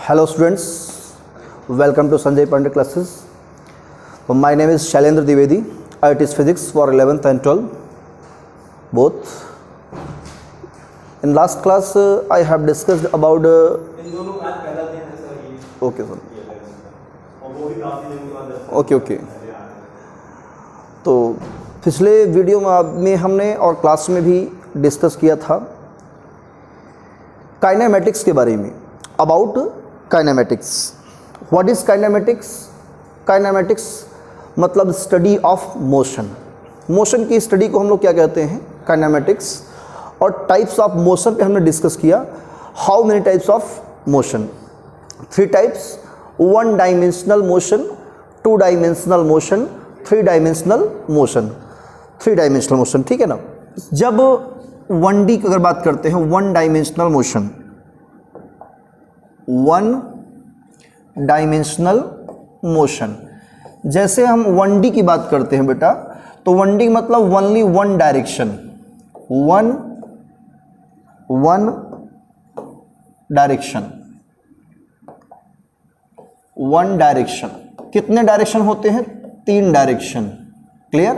Hello students, welcome to Sanjay Pandey classes. My name is Shailendra Dwivedi. I teach physics for 11th and 12th both. In last class I have discussed about okay sir. Okay. तो पिछले video में हमने और class में भी discuss किया था kinematics के बारे में. About kinematics. What is kinematics? Kinematics मतलब स्टडी ऑफ मोशन. मोशन की स्टडी को हम लोग क्या कहते हैं? काइनेमेटिक्स. और टाइप्स ऑफ मोशन पे हमने डिस्कस किया. How many types of motion? 3 types. 1 dimensional motion, 2 dimensional motion, 3 dimensional motion. 3 dimensional motion, ठीक है ना. जब 1D की अगर बात करते हैं, 1 डायमेंशनल मोशन, 1 डायमेंशनल मोशन, जैसे हम 1D की बात करते हैं बेटा, तो 1D मतलब ओनली 1 डायरेक्शन. 1 डायरेक्शन. 1 डायरेक्शन. कितने डायरेक्शन होते हैं? 3 डायरेक्शन. क्लियर?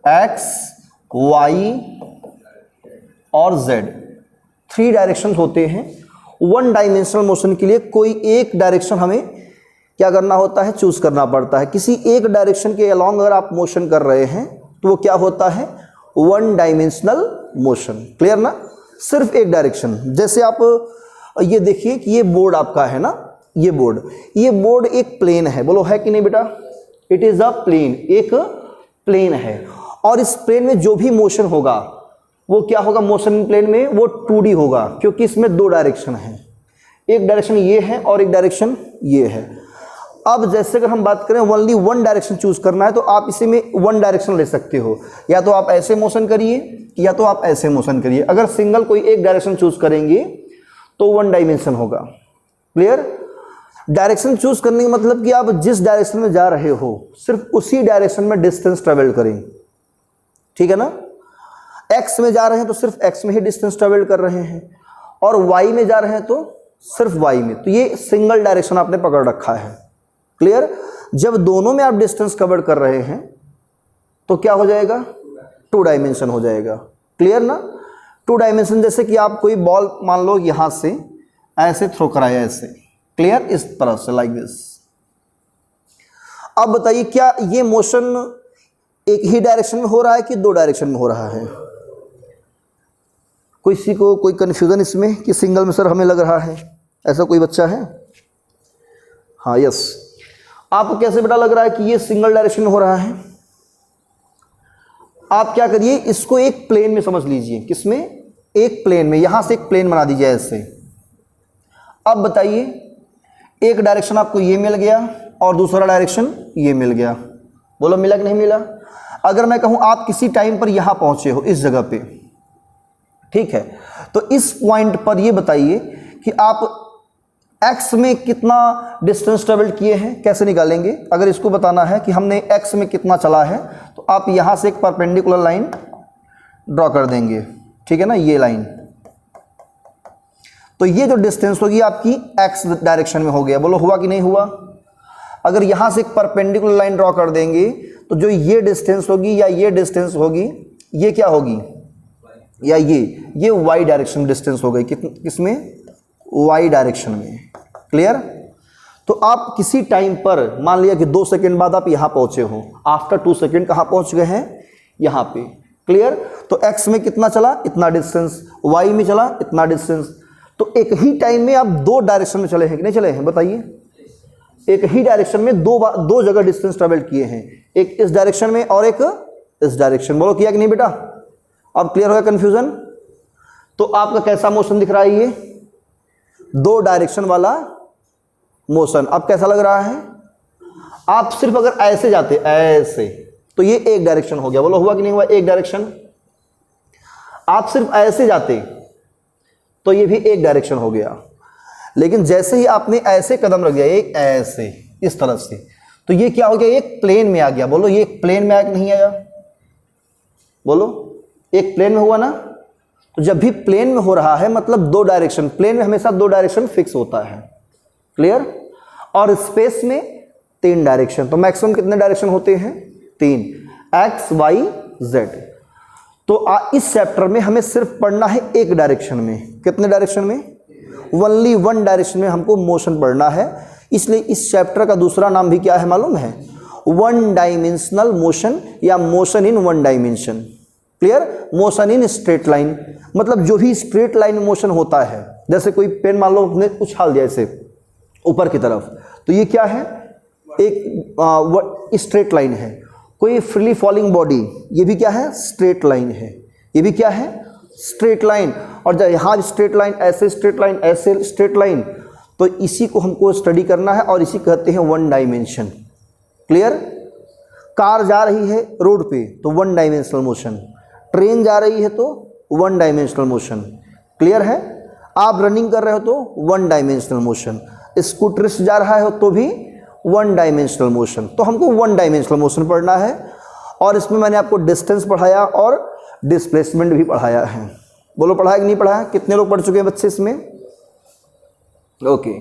एक्स, वाई और जेड. 3 डायरेक्शन होते हैं. 1 डायमेंशनल मोशन के लिए कोई एक डायरेक्शन हमें क्या करना होता है? चूज करना पड़ता है. किसी एक डायरेक्शन के अलॉन्ग अगर आप मोशन कर रहे हैं तो वो क्या होता है? 1 डायमेंशनल मोशन. क्लियर ना? सिर्फ एक डायरेक्शन. जैसे आप ये देखिए कि ये बोर्ड आपका है ना, ये बोर्ड एक प्लेन है. बोलो है कि नहीं बेटा? It is a plane. एक प्लेन है और इस प्लेन में जो भी मोशन होगा वो क्या होगा? मोशन प्लेन में वो 2D होगा, क्योंकि इसमें 2 डायरेक्शन है. एक डायरेक्शन ये है और एक डायरेक्शन ये है. अब जैसे अगर हम बात करें ओनली 1 डायरेक्शन चूज करना है तो आप इसी में 1 डायरेक्शन ले सकते हो. या तो आप ऐसे मोशन करिए या तो आप ऐसे मोशन करिए. अगर सिंगल कोई एक डायरेक्शन चूज करेंगे तो 1 डायमेंशन होगा. क्लियर? डायरेक्शन चूज करने का मतलब कि आप जिस डायरेक्शन में जा रहे हो सिर्फ उसी डायरेक्शन में डिस्टेंस ट्रेवल करें. ठीक है ना? एक्स में जा रहे हैं तो सिर्फ एक्स में ही डिस्टेंस ट्रेवल कर रहे हैं, और वाई में जा रहे हैं तो सिर्फ वाई में. तो ये सिंगल डायरेक्शन आपने पकड़ रखा है. क्लियर? जब दोनों में आप डिस्टेंस कवर कर रहे हैं तो क्या हो जाएगा? 2 डायमेंशन हो जाएगा. क्लियर ना? 2 डायमेंशन. जैसे कि आप कोई बॉल मान लो यहां से ऐसे थ्रो कराया, ऐसे. क्लियर? इस तरह से, लाइक दिस. अब बताइए क्या ये मोशन एक ही डायरेक्शन में हो रहा है कि 2 डायरेक्शन में हो रहा है? किसी को कोई कंफ्यूजन इसमें कि सिंगल में सर हमें लग रहा है? ऐसा कोई बच्चा है? हाँ, यस. आपको कैसे बेटा लग रहा है कि ये सिंगल डायरेक्शन में हो रहा है? आप क्या करिए, इसको एक प्लेन में समझ लीजिए. किसमें? एक प्लेन में. यहां से एक प्लेन बना दीजिए ऐसे. अब बताइए, एक डायरेक्शन आपको ये मिल गया और दूसरा डायरेक्शन ये मिल गया. बोलो मिला कि नहीं मिला? अगर मैं कहूं आप किसी टाइम पर यहां पहुंचे हो, इस जगह पे, ठीक है, तो इस पॉइंट पर ये बताइए कि आप x में कितना डिस्टेंस ट्रेवल किए हैं. कैसे निकालेंगे? अगर इसको बताना है कि हमने x में कितना चला है तो आप यहां से एक परपेंडिकुलर लाइन ड्रॉ कर देंगे. ठीक है ना? ये लाइन. तो ये जो डिस्टेंस होगी आपकी x डायरेक्शन में हो गया. बोलो हुआ कि नहीं हुआ? अगर यहां से एक परपेंडिकुलर लाइन ड्रॉ कर देंगे तो जो ये डिस्टेंस होगी या ये डिस्टेंस होगी, ये क्या होगी? या ये y डायरेक्शन डिस्टेंस हो गई. किसमें? y डायरेक्शन में. क्लियर? तो आप किसी टाइम पर मान लिया कि 2 सेकंड बाद आप यहां पहुंचे हो. आफ्टर 2 सेकंड कहां पहुंच गए हैं? यहां पे. क्लियर? तो x में कितना चला? इतना डिस्टेंस. y में चला इतना डिस्टेंस. तो एक ही टाइम में आप 2 डायरेक्शन में चले हैं कि नहीं चले हैं? बताइए. एक ही डायरेक्शन में दो जगह डिस्टेंस ट्रेवल किए हैं. एक इस डायरेक्शन में और एक इस डायरेक्शन. बोलो किया कि नहीं बेटा? अब क्लियर हो गया कंफ्यूजन? तो आपका कैसा मोशन दिख रहा है? ये 2 डायरेक्शन वाला मोशन. अब कैसा लग रहा है? आप सिर्फ अगर ऐसे जाते, ऐसे, तो ये एक डायरेक्शन हो गया. बोलो हुआ कि नहीं हुआ? एक डायरेक्शन. आप सिर्फ ऐसे जाते तो ये भी एक डायरेक्शन हो गया. लेकिन जैसे ही आपने ऐसे कदम रख दिया, एक ऐसे, इस तरह से, तो ये क्या हो गया? एक प्लेन में आ गया. बोलो ये एक प्लेन में आया कि नहीं आया? बोलो एक प्लेन में हुआ ना? तो जब भी प्लेन में हो रहा है मतलब 2 डायरेक्शन. प्लेन में हमेशा 2 डायरेक्शन फिक्स होता है. क्लियर। और स्पेस में 3 डायरेक्शन, तो मैक्सिमम कितने डायरेक्शन होते हैं? 3, एक्स वाई जेड। तो इस चैप्टर में हमें सिर्फ पढ़ना है एक डायरेक्शन में। कितने डायरेक्शन में? ओनली 1 डायरेक्शन में हमको मोशन पढ़ना है। इसलिए इस चैप्टर का दूसरा नाम भी क्या है मालूम है? 1 डायमेंशनल मोशन या motion in 1 dimension. Clear. Motion in straight line, मतलब जो भी स्ट्रेट लाइन मोशन होता है, जैसे कोई पेन मान लो उसने उछाल दिया ऐसे ऊपर की तरफ, तो ये क्या है? एक स्ट्रेट लाइन है। कोई फ्रीली फॉलिंग बॉडी, ये भी क्या है? स्ट्रेट लाइन है। ये भी क्या है? Straight line. और जब यहाँ स्ट्रेट लाइन, ऐसे स्ट्रेट लाइन, ऐसे स्ट्रेट लाइन, तो इसी को हमको स्टडी करना है और इसी कहते हैं 1 डायमेंशन। क्लियर। कार जा रही है रोड पे तो 1 डायमेंशनल मोशन, ट्रेन जा रही है तो 1 डायमेंशनल मोशन। क्लियर है। आप रनिंग कर रहे हो तो 1 डायमेंशनल मोशन, स्कूटर से जा रहा है तो भी 1 डायमेंशनल मोशन। तो हमको 1 डायमेंशनल मोशन पढ़ना है। और इसमें मैंने आपको डिस्टेंस पढ़ाया और डिस्प्लेसमेंट भी पढ़ाया है। बोलो पढ़ाया कि नहीं पढ़ाया? कितने लोग पढ़ चुके हैं बच्चे इसमें? ओके।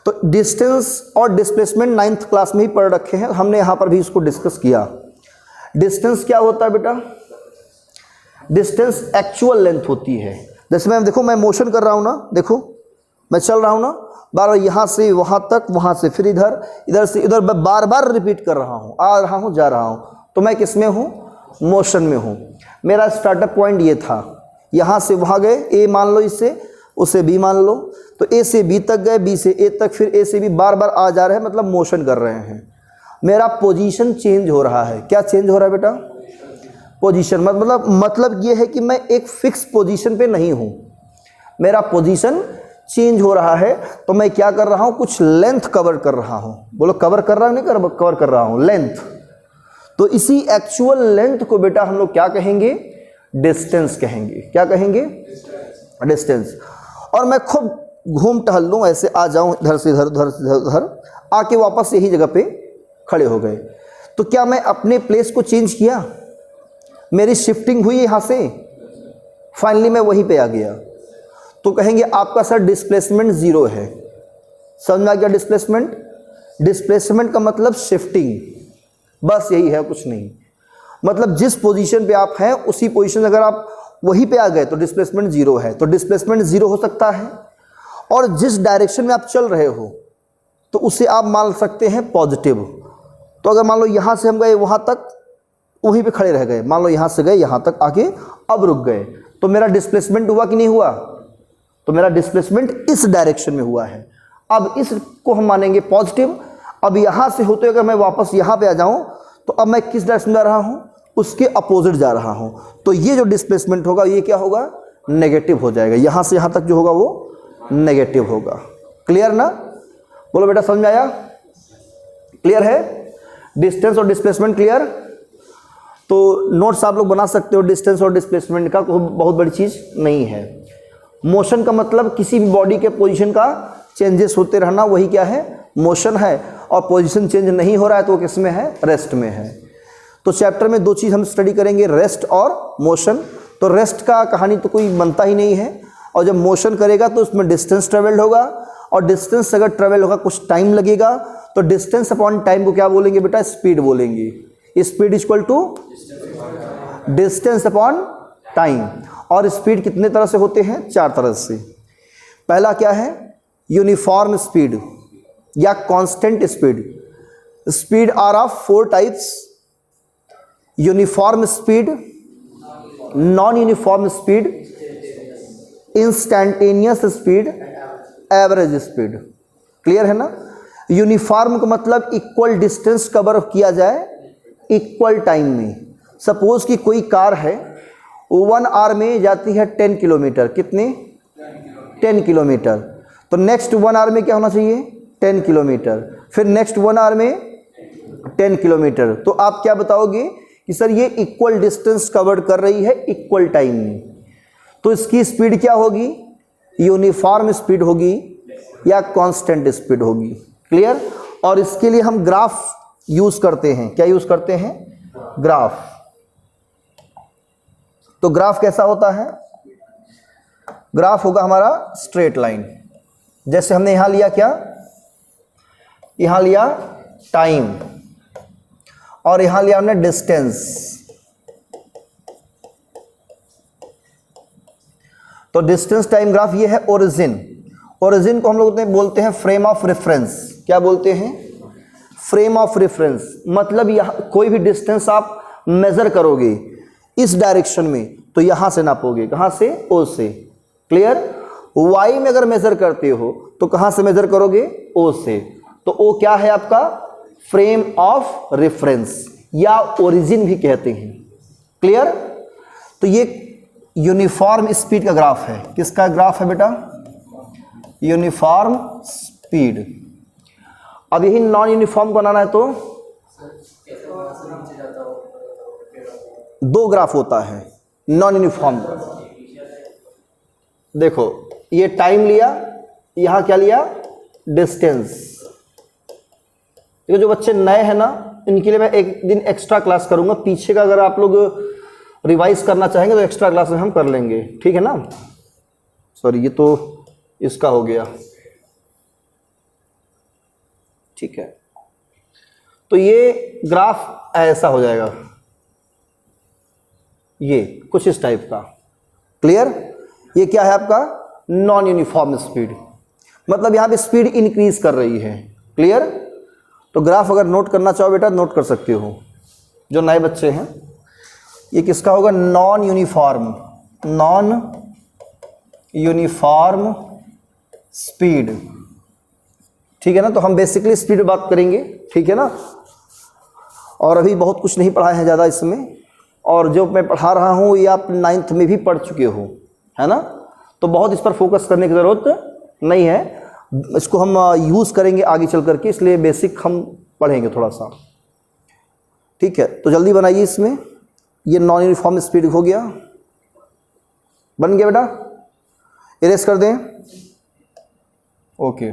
तो डिस्टेंस और डिस्प्लेसमेंट 9th क्लास में ही पढ़ रखे हैं, हमने यहाँ पर भी इसको डिस्कस किया। डिस्टेंस क्या होता है बेटा? डिस्टेंस एक्चुअल लेंथ होती है। जैसे मैं देखो, मैं मोशन कर रहा हूँ ना, देखो मैं चल रहा हूँ ना, बार यहाँ से वहाँ तक, वहाँ से फिर इधर, इधर से इधर, मैं बार बार रिपीट कर रहा हूँ, आ रहा हूँ, जा रहा हूँ, तो मैं किस में हूँ? मोशन में हूँ। मेरा स्टार्टअप पॉइंट ये था, यहाँ से वहाँ गए, ए मान लो, इससे उसे बी मान लो, तो ए से बी तक गए, बी से ए तक, फिर ए से बी, बार बार आ जा रहे हैं, मतलब मोशन कर रहे हैं। मेरा पोजीशन चेंज हो रहा है। क्या चेंज हो रहा है बेटा? पोजीशन। मतलब ये है कि मैं एक फिक्स पोजीशन पे नहीं हूँ, मेरा पोजीशन चेंज हो रहा है। तो मैं क्या कर रहा हूँ? कुछ लेंथ कवर कर रहा हूँ। बोलो कवर कर रहा हूँ? नहीं कवर कर रहा हूँ, लेंथ। तो इसी एक्चुअल लेंथ को बेटा हम लोग क्या कहेंगे? डिस्टेंस कहेंगे। क्या कहेंगे? डिस्टेंस। और मैं खूब घूम टहल लूँ, ऐसे आ जाऊँ इधर से इधर, उधर से उधर, आके वापस यही जगह पे खड़े हो गए, तो क्या मैं अपने प्लेस को चेंज किया? मेरी शिफ्टिंग हुई यहाँ से, फाइनली मैं वहीं पे आ गया। तो कहेंगे आपका सर डिस्प्लेसमेंट 0 है। समझ में आ गया? डिस्प्लेसमेंट, डिस्प्लेसमेंट का मतलब शिफ्टिंग, बस यही है, कुछ नहीं। मतलब जिस पोजीशन पे आप हैं उसी पोजीशन अगर आप वहीं पे आ गए तो डिस्प्लेसमेंट 0 है। तो डिस्प्लेसमेंट 0 हो सकता है। और जिस डायरेक्शन में आप चल रहे हो तो उसे आप मान सकते हैं पॉजिटिव। तो अगर मान लो यहाँ से हम गए वहाँ तक, वहीं पे खड़े रह गए, मान लो यहाँ से गए यहाँ तक, आके अब रुक गए, तो मेरा डिस्प्लेसमेंट हुआ कि नहीं हुआ? तो मेरा डिस्प्लेसमेंट इस डायरेक्शन में हुआ है। अब इसको हम मानेंगे पॉजिटिव। अब यहाँ से होते अगर मैं वापस यहाँ पे आ जाऊँ तो अब मैं किस डायरेक्शन में जा रहा हूँ? उसके अपोजिट जा रहा हूँ। तो ये जो डिस्प्लेसमेंट होगा ये क्या होगा? नेगेटिव हो जाएगा। यहाँ से यहाँ तक जो होगा वो नेगेटिव होगा। क्लियर ना? बोलो बेटा समझ में आया? क्लियर है? डिस्टेंस और डिस्प्लेसमेंट क्लियर? तो नोट्स आप लोग बना सकते हो। डिस्टेंस और डिस्प्लेसमेंट का कोई बहुत बड़ी चीज़ नहीं है। मोशन का मतलब किसी भी बॉडी के पोजीशन का चेंजेस होते रहना, वही क्या है? मोशन है। और पोजीशन चेंज नहीं हो रहा है तो वो किस में है? रेस्ट में है। तो चैप्टर में 2 चीज़ हम स्टडी करेंगे, रेस्ट और मोशन। तो रेस्ट का कहानी तो कोई बनता ही नहीं है, और जब मोशन करेगा तो उसमें डिस्टेंस ट्रेवल्ड होगा, और डिस्टेंस अगर ट्रेवल होगा कुछ टाइम लगेगा, तो डिस्टेंस अपॉन टाइम को क्या बोलेंगे बेटा? स्पीड बोलेंगे। Speed equal to distance upon time. और स्पीड कितने तरह से होते हैं? 4 तरह से। पहला क्या है? यूनिफॉर्म स्पीड या constant speed. Speed are of 4 types: uniform speed, non uniform speed, instantaneous speed, average speed. Clear है ना? यूनिफॉर्म का मतलब इक्वल डिस्टेंस कवर किया जाए इक्वल टाइम में। सपोज कि कोई कार है 1 आवर में जाती है 10 किलोमीटर। कितने? 10 किलोमीटर। तो नेक्स्ट 1 आवर में क्या होना चाहिए? 10 किलोमीटर। फिर नेक्स्ट 1 आवर में 10 किलोमीटर। तो आप क्या बताओगे कि सर ये इक्वल डिस्टेंस कवर कर रही है इक्वल टाइम में। तो इसकी स्पीड क्या होगी? यूनिफॉर्म स्पीड होगी या कांस्टेंट स्पीड होगी। क्लियर? और इसके लिए हम ग्राफ यूज करते हैं। क्या यूज करते हैं? ग्राफ। तो ग्राफ कैसा होता है? ग्राफ होगा हमारा स्ट्रेट लाइन। जैसे हमने यहां लिया क्या? यहां लिया टाइम और यहां लिया हमने डिस्टेंस। तो डिस्टेंस टाइम ग्राफ ये है ओरिजिन। ओरिजिन को हम लोग बोलते हैं फ्रेम ऑफ रेफरेंस। क्या बोलते हैं? Frame of reference. मतलब यहाँ कोई भी डिस्टेंस आप मेजर करोगे इस डायरेक्शन में तो यहां से नापोगे, कहां से? ओ से। क्लियर? वाई में अगर मेजर करते हो तो कहां से मेजर करोगे? ओ से। तो ओ क्या है आपका? फ्रेम ऑफ रेफरेंस या ओरिजिन भी कहते हैं। क्लियर? तो ये यूनिफॉर्म स्पीड का ग्राफ है। किसका ग्राफ है बेटा? Uniform speed. अब यही नॉन यूनिफॉर्म बनाना है तो दो ग्राफ होता है नॉन यूनिफॉर्म। देखो ये टाइम लिया, यहां क्या लिया? डिस्टेंस। जो बच्चे नए हैं ना, इनके लिए मैं एक दिन एक्स्ट्रा क्लास करूंगा। पीछे का अगर आप लोग रिवाइज करना चाहेंगे तो एक्स्ट्रा क्लास में हम कर लेंगे, ठीक है ना? सॉरी, ये तो इसका हो गया, ठीक है। तो ये ग्राफ ऐसा हो जाएगा, ये कुछ इस टाइप का। क्लियर? ये क्या है आपका? Non uniform speed. मतलब यहां पे स्पीड इंक्रीज कर रही है। क्लियर? तो ग्राफ अगर नोट करना चाहो बेटा नोट कर सकते हो, जो नए बच्चे हैं। ये किसका होगा? Non uniform. Non uniform speed, ठीक है ना? तो हम बेसिकली स्पीड बात करेंगे, ठीक है ना? और अभी बहुत कुछ नहीं पढ़ा है ज़्यादा इसमें, और जो मैं पढ़ा रहा हूँ ये आप 9th में भी पढ़ चुके हो, है ना? तो बहुत इस पर फोकस करने की ज़रूरत नहीं है। इसको हम यूज़ करेंगे आगे चल करके, इसलिए बेसिक हम पढ़ेंगे थोड़ा सा, ठीक है? तो जल्दी बनाइए इसमें। ये नॉन यूनिफॉर्म स्पीड हो गया, बन गया बेटा? इरेज कर दें। ओके।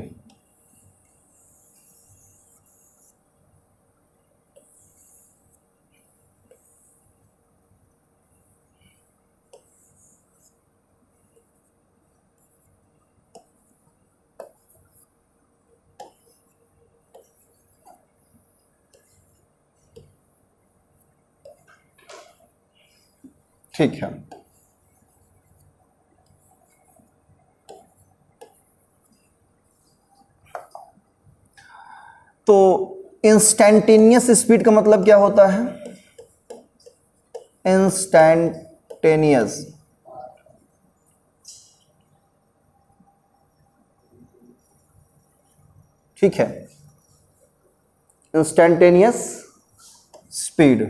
ठीक है। तो इंस्टैंटेनियस स्पीड का मतलब क्या होता है? इंस्टैंटेनियस, ठीक है। इंस्टैंटेनियस स्पीड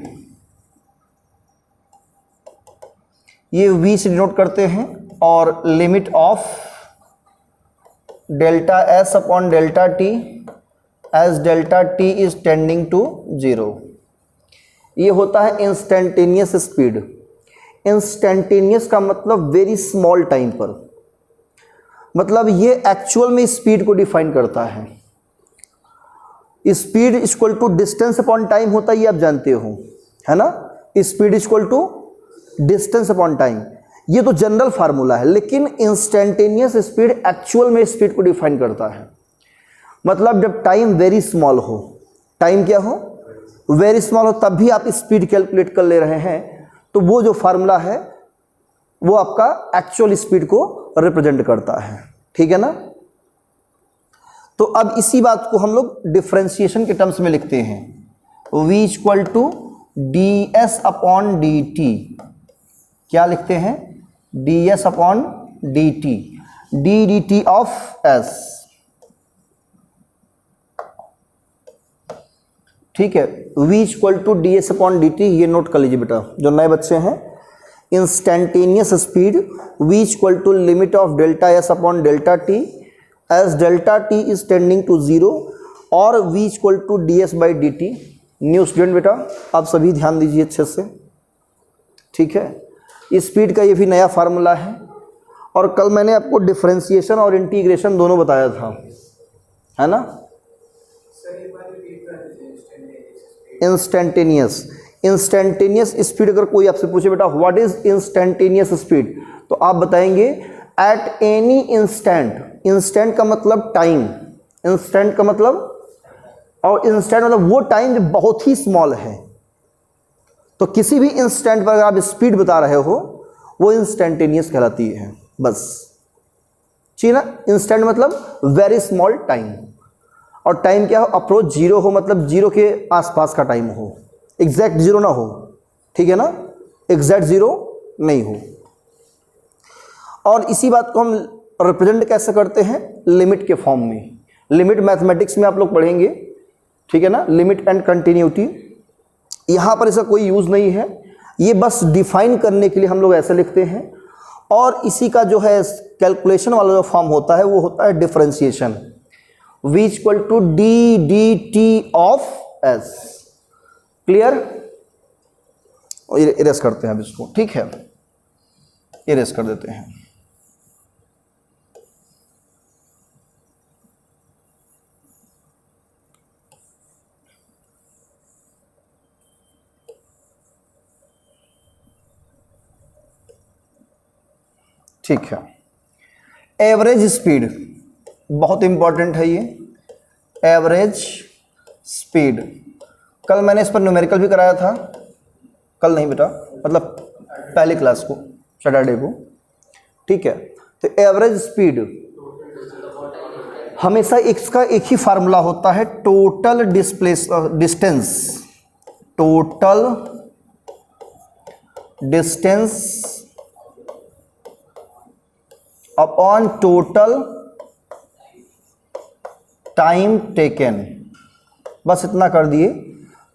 ये v से डिनोट करते हैं, और limit of delta s upon delta t as delta t is tending to 0। ये होता है इंस्टेंटेनियस स्पीड। इंस्टेंटेनियस का मतलब वेरी स्मॉल टाइम पर, मतलब ये एक्चुअल में स्पीड को डिफाइन करता है। Speed equal to distance upon time होता है, ये आप जानते हो, है ना? Speed equal to distance upon time, ये तो जनरल फार्मूला है। लेकिन इंस्टेंटेनियस स्पीड एक्चुअल में स्पीड को डिफाइन करता है। मतलब जब टाइम वेरी स्मॉल हो, टाइम क्या हो? वेरी स्मॉल हो, तब भी आप स्पीड कैलकुलेट कर ले रहे हैं, तो वो जो फार्मूला है वो आपका एक्चुअल स्पीड को रिप्रेजेंट करता है, ठीक है ना? तो अब इसी बात को हम लोग डिफरेंशिएशन के टर्म्स में लिखते हैं। v equal to D S upon D T. क्या लिखते हैं? D S upon D T, D T of S, ठीक है। v equal to D S upon D T, ये नोट कर लीजिए बेटा जो नए बच्चे हैं। Instantaneous speed v equal to limit of delta S upon delta T as delta T is tending to 0, और v equal to D S by D T. New student बेटा आप सभी ध्यान दीजिए अच्छे से, ठीक है? स्पीड का ये भी नया फार्मूला है, और कल मैंने आपको डिफरेंशिएशन और इंटीग्रेशन दोनों बताया था, है ना? इंस्टेंटेनियस, इंस्टेंटेनियस स्पीड अगर कोई आपसे पूछे बेटा व्हाट इज इंस्टेंटेनियस स्पीड, तो आप बताएंगे एट एनी इंस्टेंट। इंस्टेंट का मतलब टाइम, इंस्टेंट का मतलब और इंस्टेंट मतलब वो टाइम जो बहुत ही स्मॉल है। तो किसी भी इंस्टेंट पर अगर आप स्पीड बता रहे हो वो इंस्टेंटेनियस कहलाती है, बस। ठीक ना, इंस्टेंट मतलब वेरी स्मॉल टाइम, और टाइम क्या हो, अप्रोच जीरो हो, मतलब जीरो के आसपास का टाइम हो, एग्जैक्ट जीरो ना हो, ठीक है ना, एग्जैक्ट जीरो नहीं हो। और इसी बात को हम रिप्रेजेंट कैसे करते हैं, लिमिट के फॉर्म में। लिमिट मैथमेटिक्स में आप लोग पढ़ेंगे, ठीक है ना, लिमिट एंड कंटिन्यूटी। यहाँ पर इसका कोई यूज़ नहीं है, ये बस डिफाइन करने के लिए हम लोग ऐसे लिखते हैं। और इसी का जो है कैलकुलेशन वाला जो फॉर्म होता है वो होता है differentiation, v equal to D D T of S. Clear, erase करते हैं अब इसको, ठीक है, इरेज कर देते हैं। ठीक है, एवरेज स्पीड बहुत इंपॉर्टेंट है ये, एवरेज स्पीड। कल मैंने इस पर न्यूमेरिकल भी कराया था, कल नहीं बेटा, मतलब पहली क्लास को, सैटरडे को, ठीक है। तो एवरेज स्पीड हमेशा इसका एक ही फार्मूला होता है, total distance, total distance upon total time taken. बस इतना कर दिए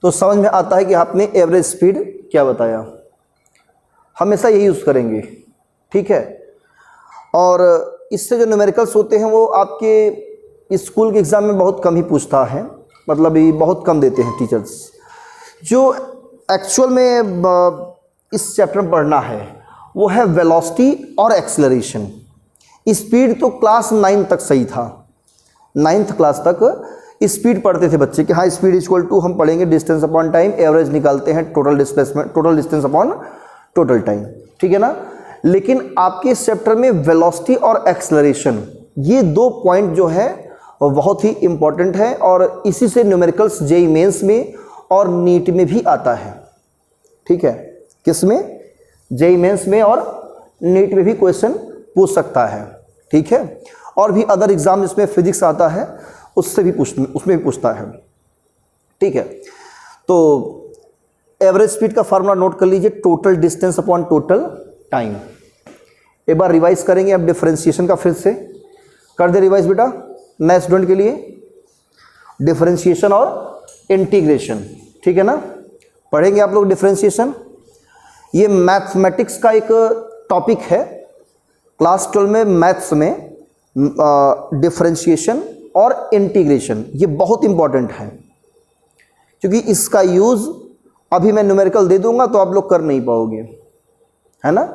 तो समझ में आता है कि आपने एवरेज स्पीड क्या बताया। हमेशा यही यूज़ करेंगे, ठीक है। और इससे जो न्यूमेरिकल्स होते हैं वो आपके स्कूल के एग्ज़ाम में बहुत कम ही पूछता है, मतलब ये बहुत कम देते हैं टीचर्स। जो एक्चुअल में इस चैप्टर में पढ़ना है वो है वेलोसिटी और एक्सेलरेशन। स्पीड तो क्लास 9 तक सही था, 9th क्लास तक स्पीड पढ़ते थे बच्चे कि हाँ स्पीड इक्वल टू हम पढ़ेंगे डिस्टेंस अपॉन टाइम, एवरेज निकालते हैं total displacement, total distance upon total time, ठीक है ना। लेकिन आपके इस चैप्टर में वेलोसिटी और एक्सेलरेशन, ये 2 पॉइंट जो है वो बहुत ही इंपॉर्टेंट है, और इसी से न्यूमेरिकल्स जेईई मेंस में और नीट में भी आता है, ठीक है। किस में, जेईई मेंस में और नीट में भी क्वेश्चन पूछ सकता है, ठीक है। और भी अदर एग्जाम जिसमें फिजिक्स आता है उसमें भी पूछता है, ठीक है। तो एवरेज स्पीड का फार्मूला नोट कर लीजिए, total distance upon total time. एक बार रिवाइज करेंगे अब डिफरेंशिएशन का, फिर से कर दे रिवाइज बेटा नए स्टूडेंट के लिए, डिफरेंशिएशन और इंटीग्रेशन, ठीक है ना। पढ़ेंगे आप लोग डिफरेंशिएशन, ये मैथमेटिक्स का एक टॉपिक है क्लास 12 में, मैथ्स में डिफरेंशिएशन और इंटीग्रेशन, ये बहुत इंपॉर्टेंट है, क्योंकि इसका यूज़ अभी मैं न्यूमेरिकल दे दूंगा तो आप लोग कर नहीं पाओगे, है ना,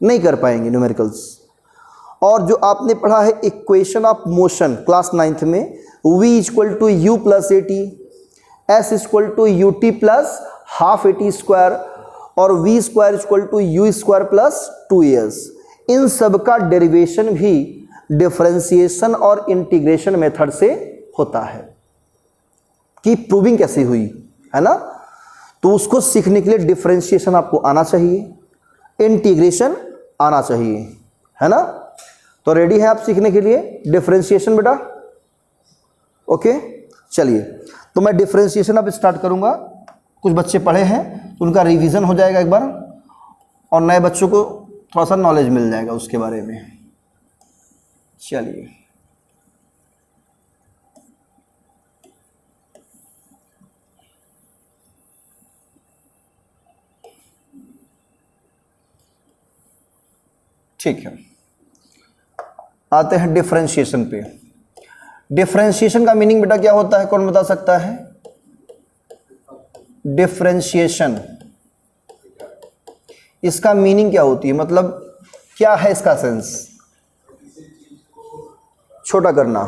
नहीं कर पाएंगे न्यूमेरिकल्स। और जो आपने पढ़ा है equation of motion class 9th में, v equal to U plus A T, S equal to U T plus half A T square, और v square equal to U square plus 2as, इन सब का डेरिवेशन भी differentiation और integration method से होता है। कि प्रूविंग कैसे हुई, है ना, तो उसको सीखने के लिए डिफरेंशिएशन आपको आना चाहिए, इंटीग्रेशन आना चाहिए, है ना। तो रेडी है आप सीखने के लिए डिफरेंशिएशन बेटा, ओके। चलिए तो मैं डिफरेंशिएशन अब स्टार्ट करूंगा। कुछ बच्चे पढ़े हैं तो उनका रिवीजन हो जाएगा एक बार, और नए बच्चों को थोड़ा सा नॉलेज मिल जाएगा उसके बारे में। चलिए ठीक है, आते हैं डिफरेंशिएशन पे। डिफरेंशिएशन का मीनिंग बेटा क्या होता है, कौन बता सकता है? डिफरेंशिएशन, इसका मीनिंग क्या होती है, मतलब क्या है इसका सेंस? छोटा करना,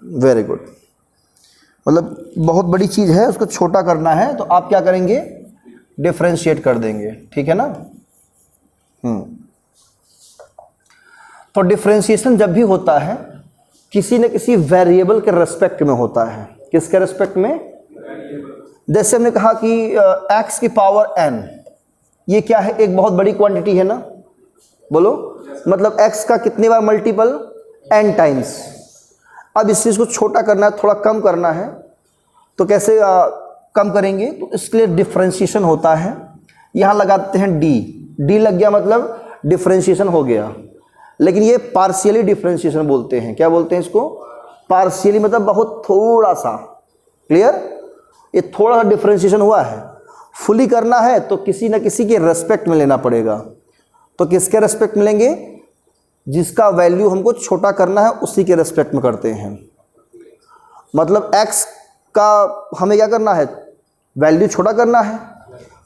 वेरी गुड। मतलब बहुत बड़ी चीज है, उसको छोटा करना है तो आप क्या करेंगे, डिफरेंशिएट कर देंगे, ठीक है ना। तो डिफरेंशिएशन जब भी होता है किसी न किसी वेरिएबल के रेस्पेक्ट में होता है, किसके रेस्पेक्ट में? जैसे हमने कहा कि x की पावर n, ये क्या है? एक बहुत बड़ी क्वांटिटी है ना, बोलो। मतलब x का कितनी बार मल्टीपल? n times. अब इस चीज़ को छोटा करना है, थोड़ा कम करना है, तो कैसे कम करेंगे? तो इसके लिए डिफ्रेंशिएशन होता है। यहाँ लगाते हैं d लग गया, मतलब डिफ्रेंशिएशन हो गया। लेकिन ये पार्शियली डिफ्रेंशिएशन बोलते हैं। क्या बोलते हैं इसको? पार्शियली, मतलब बहुत थोड़ा सा। क्लियर? ये थोड़ा सा डिफ्रेंशिएशन हुआ है। फुली करना है तो किसी न किसी के रेस्पेक्ट में लेना पड़ेगा। तो किसके रेस्पेक्ट में लेंगे? जिसका वैल्यू हमको छोटा करना है उसी के रेस्पेक्ट में करते हैं। मतलब x का हमें क्या करना है? वैल्यू छोटा करना है।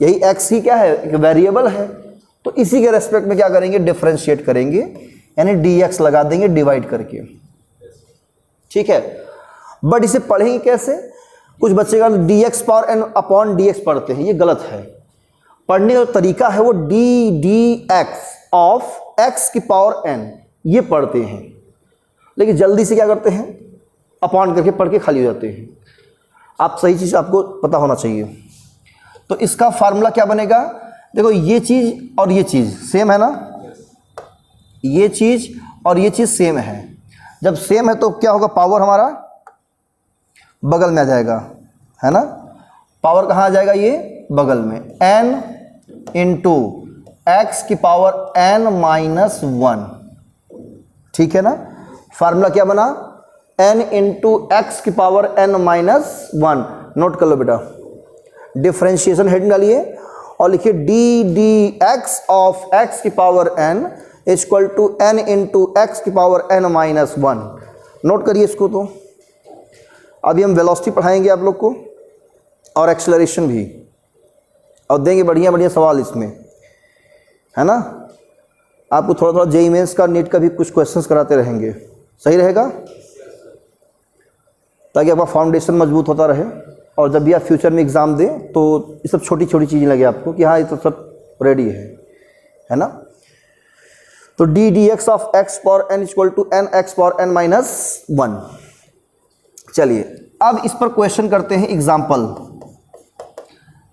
यही x ही क्या है? एक वेरिएबल है। तो इसी के रेस्पेक्ट में क्या करेंगे? डिफ्रेंशिएट करेंगे, यानी dx लगा देंगे डिवाइड करके। ठीक है, बट इसे पढ़ेंगे कैसे? कुछ बच्चे का dx power n upon dx पढ़ते हैं, ये गलत है। पढ़ने का तरीका है वो dx ऑफ x की पावर n, ये पढ़ते हैं। लेकिन जल्दी से क्या करते हैं? अपॉन करके पढ़ के खाली हो जाते हैं। आप सही चीज़ आपको पता होना चाहिए। तो इसका फार्मूला क्या बनेगा? देखो, ये चीज़ और ये चीज़ सेम है ना, ये चीज़ और ये चीज़ सेम है। जब सेम है तो क्या होगा? पावर हमारा बगल में आ जाएगा, है ना। पावर कहाँ आ जाएगा? ये बगल में। n इंटू एक्स की पावर n माइनस 1, ठीक है ना। फार्मूला क्या बना? n इंटू एक्स की पावर n माइनस 1। नोट कर लो बेटा, डिफ्रेंशिएशन हेड डालिए और लिखिए dx ऑफ x की power n equal to n into X की पावर n माइनस 1। नोट करिए इसको। तो अभी हम वेलोसिटी पढ़ाएंगे आप लोग को और एक्सेलरेशन भी, और देंगे बढ़िया बढ़िया सवाल इसमें, है ना। आपको थोड़ा थोड़ा जेईई मेंस का, नीट का भी कुछ क्वेश्चंस कराते रहेंगे। सही रहेगा, ताकि आपका फाउंडेशन मजबूत होता रहे और जब भी आप फ्यूचर में एग्ज़ाम दें तो ये सब छोटी छोटी चीज़ें लगे आपको कि हाँ ये तो सब रेडी है ना। तो dx of x power n equal to n x power n minus 1। चलिए अब इस पर क्वेश्चन करते हैं एग्जाम्पल।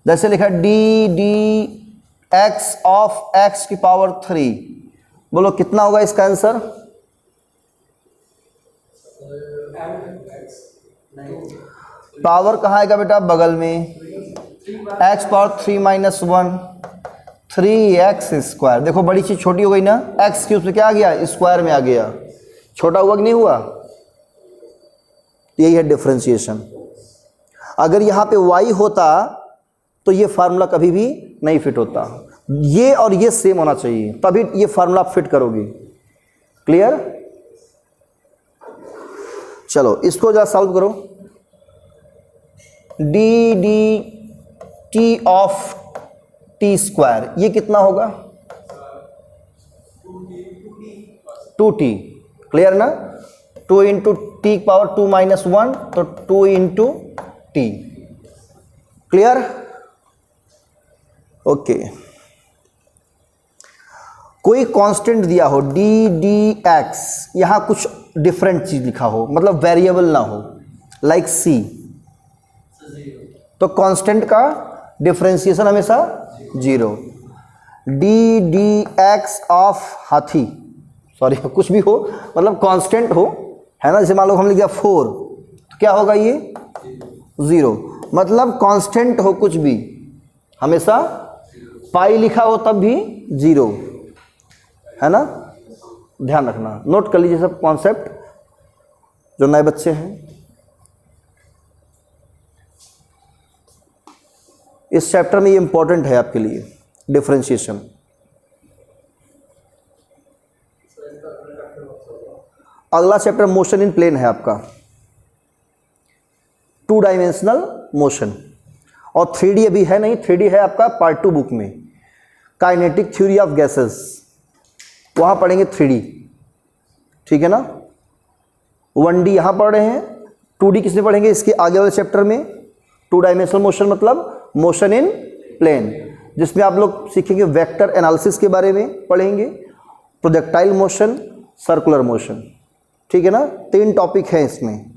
जैसे लिखा dx ऑफ x की पावर 3, बोलो कितना होगा इसका आंसर? पावर कहाँ आएगा बेटा? बगल में। x power 3 minus 1, 3x square. देखो बड़ी चीज छोटी हो गई ना, x क्यूब से क्या आ गया? स्क्वायर में आ गया। छोटा हुआ कि नहीं हुआ? यही है डिफरेंशिएशन। अगर यहाँ पे y होता तो ये फार्मूला कभी भी नहीं फिट होता। ये और ये सेम होना चाहिए, तभी ये फार्मूला फिट करोगे। क्लियर? चलो इसको जरा सॉल्व करो। dt ऑफ t स्क्वायर, ये कितना होगा? 2t। क्लियर ना? 2 इंटू टी पावर 2 माइनस 1, तो 2 इंटू टी। क्लियर? ओके। कोई कांस्टेंट दिया हो dx, यहां कुछ डिफरेंट चीज लिखा हो, मतलब वेरिएबल ना हो, लाइक c, तो कांस्टेंट का डिफरेंशिएशन हमेशा 0। dx ऑफ हाथी, सॉरी कुछ भी हो, मतलब कांस्टेंट हो, है ना। जैसे मान लो हम लिख दिया 4, तो क्या होगा? ये 0। मतलब कांस्टेंट हो कुछ भी, हमेशा पाई लिखा हो तब भी 0, है ना। ध्यान रखना, नोट कर लीजिए सब कॉन्सेप्ट जो नए बच्चे हैं। इस चैप्टर में ये इंपॉर्टेंट है आपके लिए, डिफरेंशिएशन। अगला चैप्टर मोशन इन प्लेन है आपका, 2 डायमेंशनल मोशन। और 3D अभी है नहीं, 3D है आपका पार्ट 2 बुक में, काइनेटिक थ्योरी ऑफ गैसेस, वहाँ पढ़ेंगे 3D, ठीक है ना। 1D यहाँ पढ़ रहे हैं, 2D किसमें पढ़ेंगे? इसके आगे वाले चैप्टर में। 2 डायमेंशनल मोशन मतलब मोशन इन प्लेन, जिसमें आप लोग सीखेंगे वेक्टर एनालिसिस के बारे में पढ़ेंगे, प्रोजेक्टाइल मोशन, सर्कुलर मोशन, ठीक है ना। 3 टॉपिक हैं इसमें।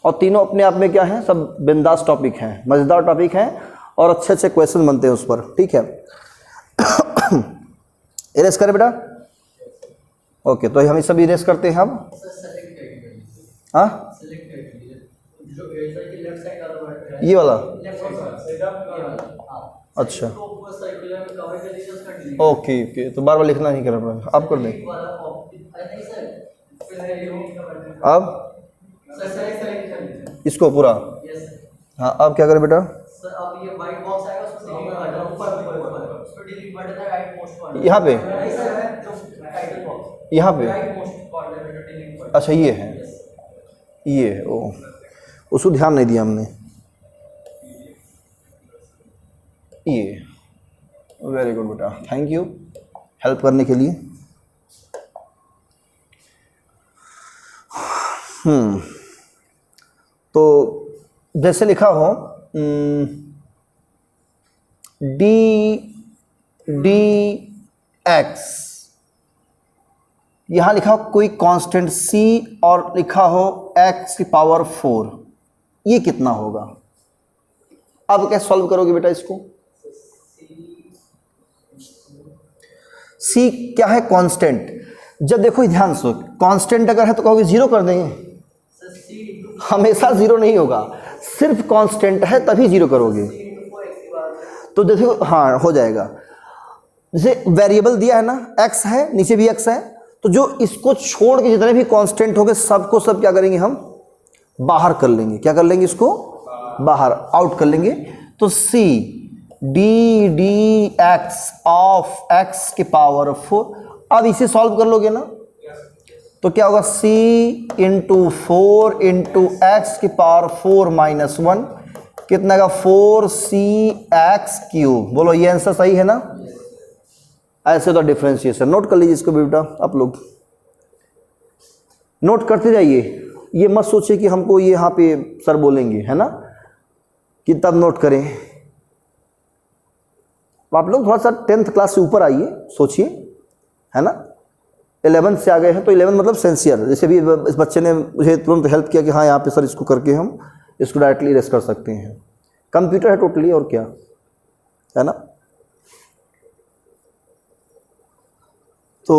और तीनों अपने आप में क्या है, सब बिंदास टॉपिक हैं, मज़ेदार टॉपिक हैं और अच्छे अच्छे क्वेश्चन बनते हैं उस पर। ठीक है, इरेज करें बेटा। ओके, तो हम सब इरेज करते हैं अब। हाँ, ये वाला, अच्छा ओके ओके, तो बार बार लिखना नहीं करना पड़ेगा, आप कर दें अब इसको पूरा। हाँ, अब क्या करें बेटा, यहाँ पे, यहाँ पे, अच्छा ये है, ये है, ओ उसको ध्यान नहीं दिया हमने, ये, वेरी गुड बेटा, थैंक यू हेल्प करने के लिए। तो जैसे लिखा हो डी एक्स, यहाँ लिखा हो कोई कांस्टेंट c और लिखा हो x की पावर 4, ये कितना होगा? अब कैसे सॉल्व करोगे बेटा इसको? c क्या है? कांस्टेंट। जब देखो ध्यान से, कांस्टेंट अगर है तो कहोगे जीरो कर देंगे, हमेशा जीरो नहीं होगा, सिर्फ कांस्टेंट है तभी जीरो करोगे। तो देखो हाँ हो जाएगा, जैसे वेरिएबल दिया है ना, x है, नीचे भी x है, तो जो इसको छोड़ के जितने भी कांस्टेंट होंगे सबको सब क्या करेंगे हम? बाहर कर लेंगे। क्या कर लेंगे? इसको बाहर, आउट कर लेंगे। तो c D x of x की पावर 4, अब इसे सॉल्व कर लोगे ना, तो क्या होगा? c इंटू 4 इंटू एक्स की पावर 4 माइनस 1, कितना का? 4cx cube. बोलो ये आंसर सही है ना? ऐसे तो डिफरेंशिएशन नोट कर लीजिए इसको बेटा, आप लोग नोट करते जाइए, ये मत सोचिए कि हमको ये यहाँ पे सर बोलेंगे, है ना, कि तब नोट करें। आप लोग थोड़ा सा 10th क्लास से ऊपर आइए, सोचिए, है ना। 11th से आ गए हैं तो 11 मतलब सेंसियर, जैसे भी इस बच्चे ने मुझे तुरंत हेल्प किया कि हाँ यहाँ पे सर इसको करके हम इसको डायरेक्टली इरेज कर सकते हैं। कंप्यूटर है टोटली, और क्या, है ना। तो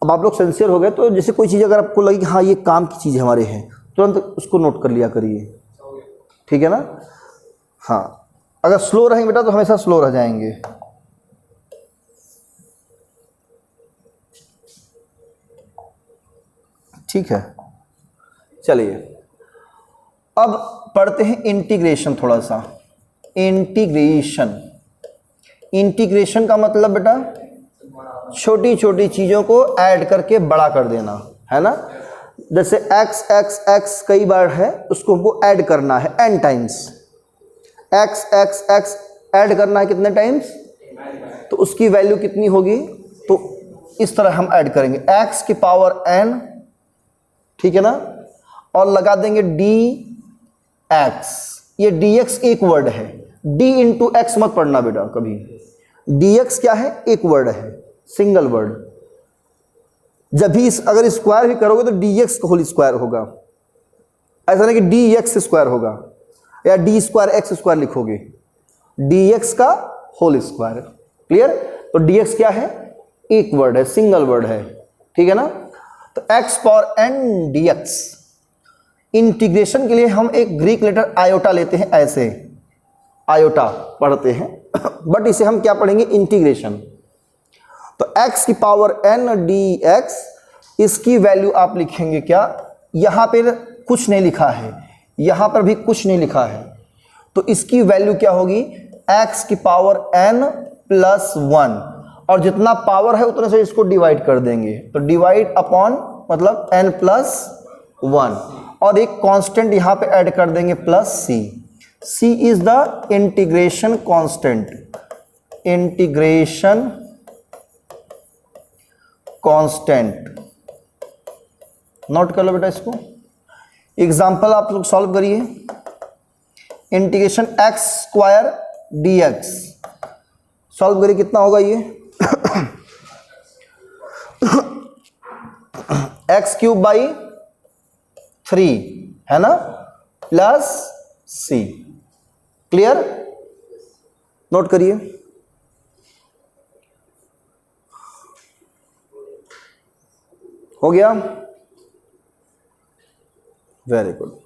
अब आप लोग सेंसियर हो गए, तो जैसे कोई चीज़ अगर आपको लगे कि हाँ ये काम की चीज़ हमारे हैं, तुरंत उसको नोट कर लिया करिए, ठीक है ना। हाँ, अगर स्लो रहेंगे बेटा तो हमेशा स्लो रह जाएंगे। ठीक है, चलिए अब पढ़ते हैं इंटीग्रेशन। थोड़ा सा इंटीग्रेशन, इंटीग्रेशन का मतलब बेटा छोटी छोटी चीज़ों को ऐड करके बड़ा कर देना, है ना। जैसे x x x कई बार है, उसको हमको ऐड करना है n times, x x x add करना है कितने टाइम्स, तो उसकी वैल्यू कितनी होगी, तो इस तरह हम ऐड करेंगे x की पावर n, ठीक है ना, और लगा देंगे dx। ये dx एक वर्ड है, d इंटू एक्स मत पढ़ना बेटा कभी, dx क्या है? एक वर्ड है, सिंगल वर्ड। जब भी अगर स्क्वायर भी करोगे तो dx का होल स्क्वायर होगा, ऐसा नहीं कि dx स्क्वायर होगा या d स्क्वायर एक्स स्क्वायर लिखोगे, dx का होल स्क्वायर। क्लियर? तो dx क्या है? एक वर्ड है, सिंगल वर्ड है, ठीक है ना। तो x power n dx, integration के लिए हम एक ग्रीक लेटर आयोटा लेते हैं, ऐसे आयोटा पढ़ते हैं बट इसे हम क्या पढ़ेंगे? इंटीग्रेशन। तो x की पावर n dx, इसकी वैल्यू आप लिखेंगे क्या? यहाँ पर कुछ नहीं लिखा है, यहाँ पर भी कुछ नहीं लिखा है, तो इसकी वैल्यू क्या होगी? x की पावर n प्लस 1, और जितना पावर है उतने से इसको डिवाइड कर देंगे, तो डिवाइड अपॉन मतलब n प्लस 1, और एक कांस्टेंट यहाँ पे ऐड कर देंगे plus c। c is the integration constant, integration constant. Note कर लो बेटा इसको। एग्जाम्पल आप लोग सॉल्व करिए। Integration x square dx solve करिए, कितना होगा ये? x क्यूब बाई 3, है ना, प्लस सी। क्लियर? नोट करिए। हो गया? Very good.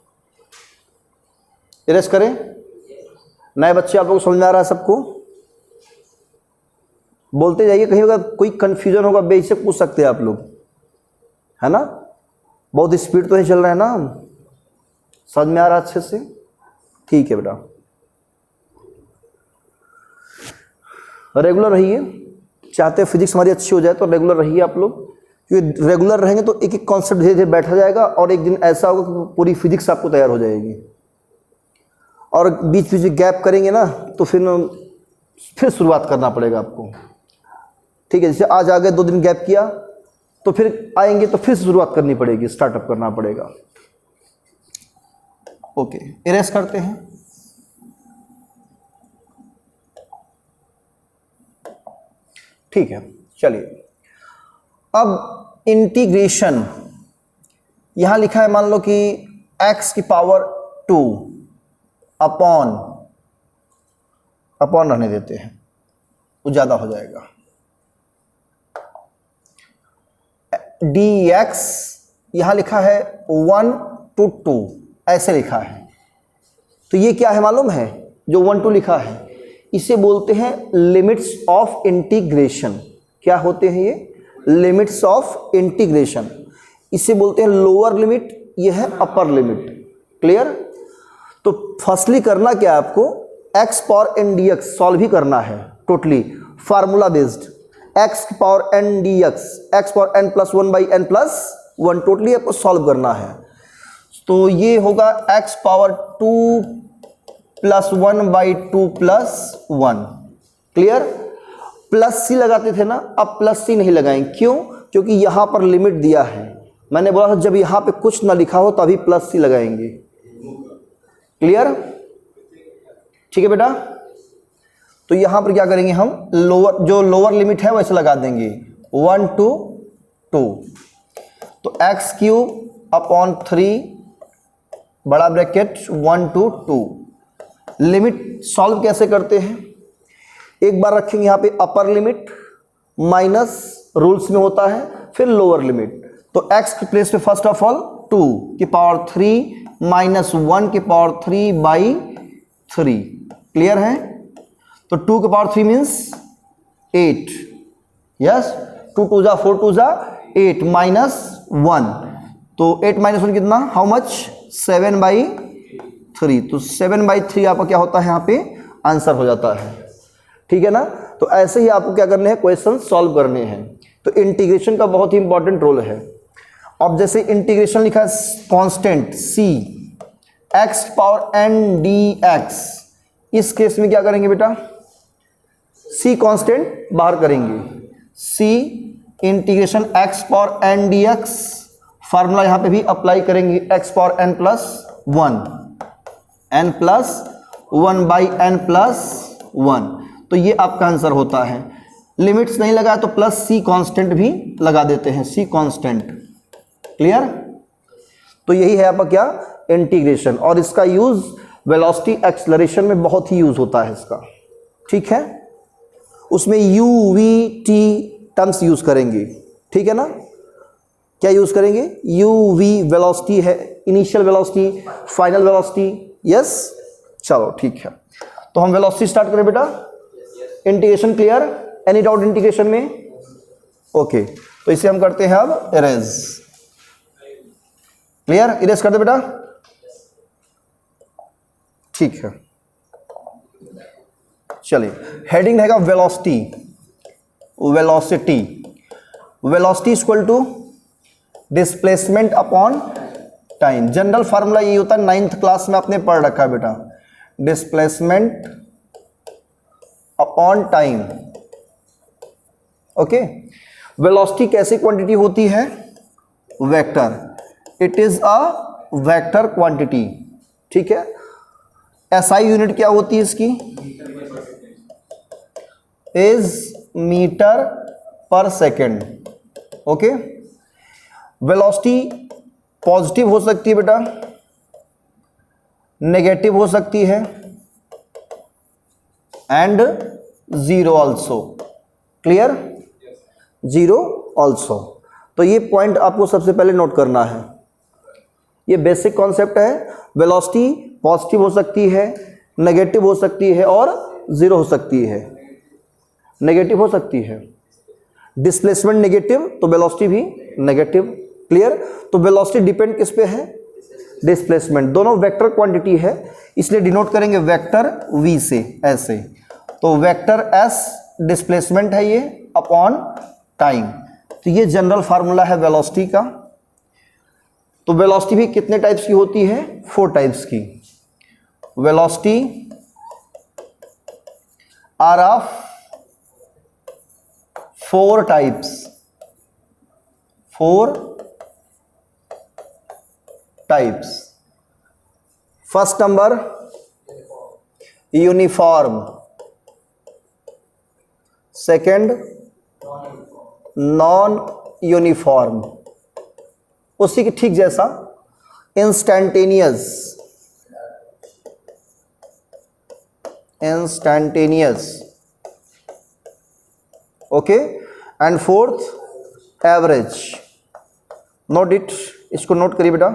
इरेज करें। नए बच्चे आप लोगों को समझ में आ रहा है सबको? बोलते जाइए, कहीं अगर कोई कंफ्यूजन होगा बेशक पूछ सकते हैं आप लोग, है ना? बहुत स्पीड तो नहीं चल रहा है ना? समझ में आ रहा है अच्छे से? ठीक है बेटा, रेगुलर रहिए। चाहते हैं फिजिक्स हमारी अच्छी हो जाए तो रेगुलर रहिए आप लोग, क्योंकि रेगुलर रहेंगे तो एक एक कॉन्सेप्ट धीरे धीरे बैठा जाएगा और एक दिन ऐसा होगा कि पूरी फिजिक्स आपको तैयार हो जाएगी। और बीच बीच में गैप करेंगे ना तो फिर शुरुआत करना पड़ेगा आपको। ठीक है, जैसे आज आ गए 2 दिन गैप किया तो फिर आएंगे तो फिर शुरुआत करनी पड़ेगी, स्टार्टअप करना पड़ेगा। ओके, इरेज करते हैं। ठीक है, चलिए अब इंटीग्रेशन यहां लिखा है, मान लो कि x की पावर 2 अपॉन रहने देते हैं, वो ज्यादा हो जाएगा। dx यहां लिखा है 1 to 2, ऐसे लिखा है। तो ये क्या है मालूम है? जो 1 2 लिखा है इसे बोलते हैं लिमिट्स ऑफ इंटीग्रेशन। क्या होते हैं ये? Limits of integration. इसे बोलते हैं लोअर लिमिट, ये है अपर लिमिट। क्लियर? तो फर्स्टली करना क्या है आपको? x power n dx solve ही करना है, totally formula based. x power n dx, x power n plus 1 by n plus 1, totally आपको सॉल्व करना है। तो ये होगा x power 2 plus 1 by 2 plus 1। Clear? Plus C लगाते थे ना, अब प्लस सी नहीं लगाएंगे। क्यों? क्योंकि यहां पर लिमिट दिया है। मैंने बोला था जब यहां पे कुछ ना लिखा हो तभी प्लस सी लगाएंगे। क्लियर? ठीक है बेटा? तो यहां पर क्या करेंगे हम? जो लोअर लिमिट है वैसे लगा देंगे, 1 to 2। तो एक्स क्यूब अपॉन 3 बड़ा ब्रैकेट 1 to 2। लिमिट सॉल्व कैसे करते हैं? एक बार रखेंगे यहाँ पे अपर लिमिट, माइनस रूल्स में होता है, फिर लोअर लिमिट। तो x के प्लेस पे फर्स्ट ऑफ ऑल 2 की पावर 3 माइनस 1 की पावर 3 बाई 3। क्लियर है? तो 2 की पावर 3 मीन्स 8। यस, 2 2 जा 4 2 जा 8 माइनस 1। तो 8 माइनस 1 कितना? How much? 7 बाई 3। तो 7 बाई 3 आपका क्या होता है? यहाँ पे आंसर हो जाता है। ठीक है ना? तो ऐसे ही आपको क्या करने हैं? क्वेश्चन सॉल्व करने हैं। तो इंटीग्रेशन का बहुत ही इंपॉर्टेंट रोल है। अब जैसे इंटीग्रेशन लिखा है constant c x power n dx, इस केस में क्या करेंगे बेटा? c कांस्टेंट बाहर करेंगे। c integration x power n dx, formula यहां पे भी अप्लाई करेंगे, x power n plus 1, n plus 1 by n plus 1। तो ये आपका आंसर होता है। लिमिट्स नहीं लगाया तो प्लस सी कांस्टेंट भी लगा देते हैं, सी कांस्टेंट। क्लियर? तो यही है आपका क्या? इंटीग्रेशन। और इसका यूज वेलोसिटी एक्सेलरेशन में बहुत ही यूज होता है इसका। ठीक है? उसमें you we T terms use करेंगे। ठीक है ना? क्या यूज करेंगे? यू वी वेलोसिटी है, initial velocity, final velocity. Yes, चलो ठीक है। तो हम वेलोसिटी स्टार्ट करें बेटा। Integration clear? Any doubt integration में? ओके, तो इसे हम करते हैं अब इरेज। क्लियर? इरेज कर दे बेटा। ठीक है, चलिए हेडिंग रहेगा velocity. Velocity velocity equal to displacement upon time. General formula ये होता है, 9th क्लास में आपने पढ़ रखा है बेटा, displacement upon time. Okay, velocity कैसी क्वांटिटी होती है? Vector. It is a vector quantity. ठीक है? एसआई यूनिट क्या होती है इसकी? इज मीटर पर सेकेंड। ओके, वेलोसिटी पॉजिटिव हो सकती है बेटा, नेगेटिव हो सकती है and zero also. Clear? Zero also. तो ये पॉइंट आपको सबसे पहले नोट करना है। ये बेसिक कॉन्सेप्ट है। वेलोसिटी पॉजिटिव हो सकती है, नेगेटिव हो सकती है और जीरो हो सकती है। नेगेटिव हो सकती है, डिस्प्लेसमेंट नेगेटिव तो वेलोसिटी भी नेगेटिव। क्लियर? तो वेलोसिटी डिपेंड किस पे है? डिस्प्लेसमेंट। दोनों वेक्टर क्वांटिटी है, इसलिए डिनोट करेंगे वेक्टर v से ऐसे। तो वेक्टर s डिस्प्लेसमेंट है ये अपॉन टाइम। तो ये जनरल फार्मूला है वेलोसिटी का। तो वेलोसिटी भी कितने टाइप्स की होती है? 4 टाइप्स की। Velocity are of 4 types. 4 types. First number uniform, second non uniform, उसी के ठीक जैसा instantaneous, okay. And fourth average. Note it, इसको नोट करिए बेटा।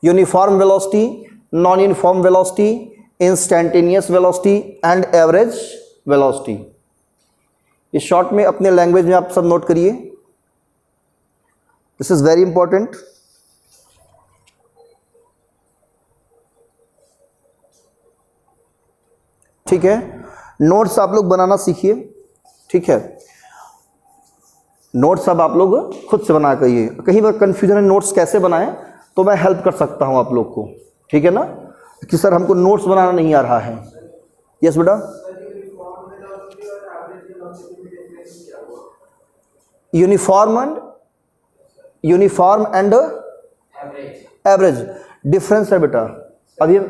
Uniform velocity, non uniform velocity, instantaneous velocity and average velocity. इस शॉर्ट में अपने लैंग्वेज में आप सब नोट करिए। This is very important. ठीक है, नोट्स आप लोग बनाना सीखिए। ठीक है, नोट्स अब आप लोग खुद से बना करिए। कहीं पर कंफ्यूजन है नोट्स कैसे बनाएं, तो मैं हेल्प कर सकता हूं आप लोग को। ठीक है ना, कि सर हमको नोट्स बनाना नहीं आ रहा है। यस बेटा। यूनिफॉर्म एंड एवरेज डिफरेंस है बेटा। अभी हम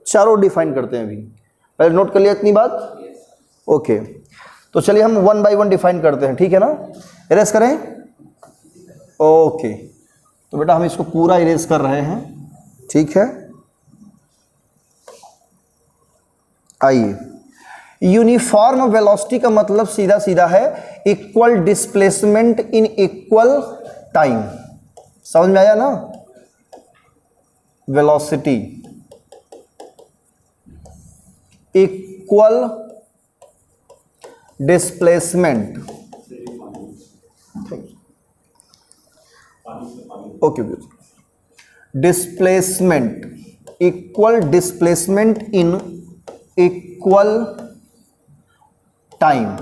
चारों डिफाइन करते हैं। अभी पहले नोट कर लिया इतनी बात? ओके, तो चलिए हम 1 बाय 1 डिफाइन करते हैं। ठीक है ना, इरेज करें। ओके, तो बेटा हम इसको पूरा इरेज कर रहे हैं। ठीक है, आइए। यूनिफॉर्म वेलोसिटी का मतलब सीधा सीधा है equal displacement in equal time. समझ में आया ना? Velocity equal displacement. Okay, displacement equal displacement in equal time.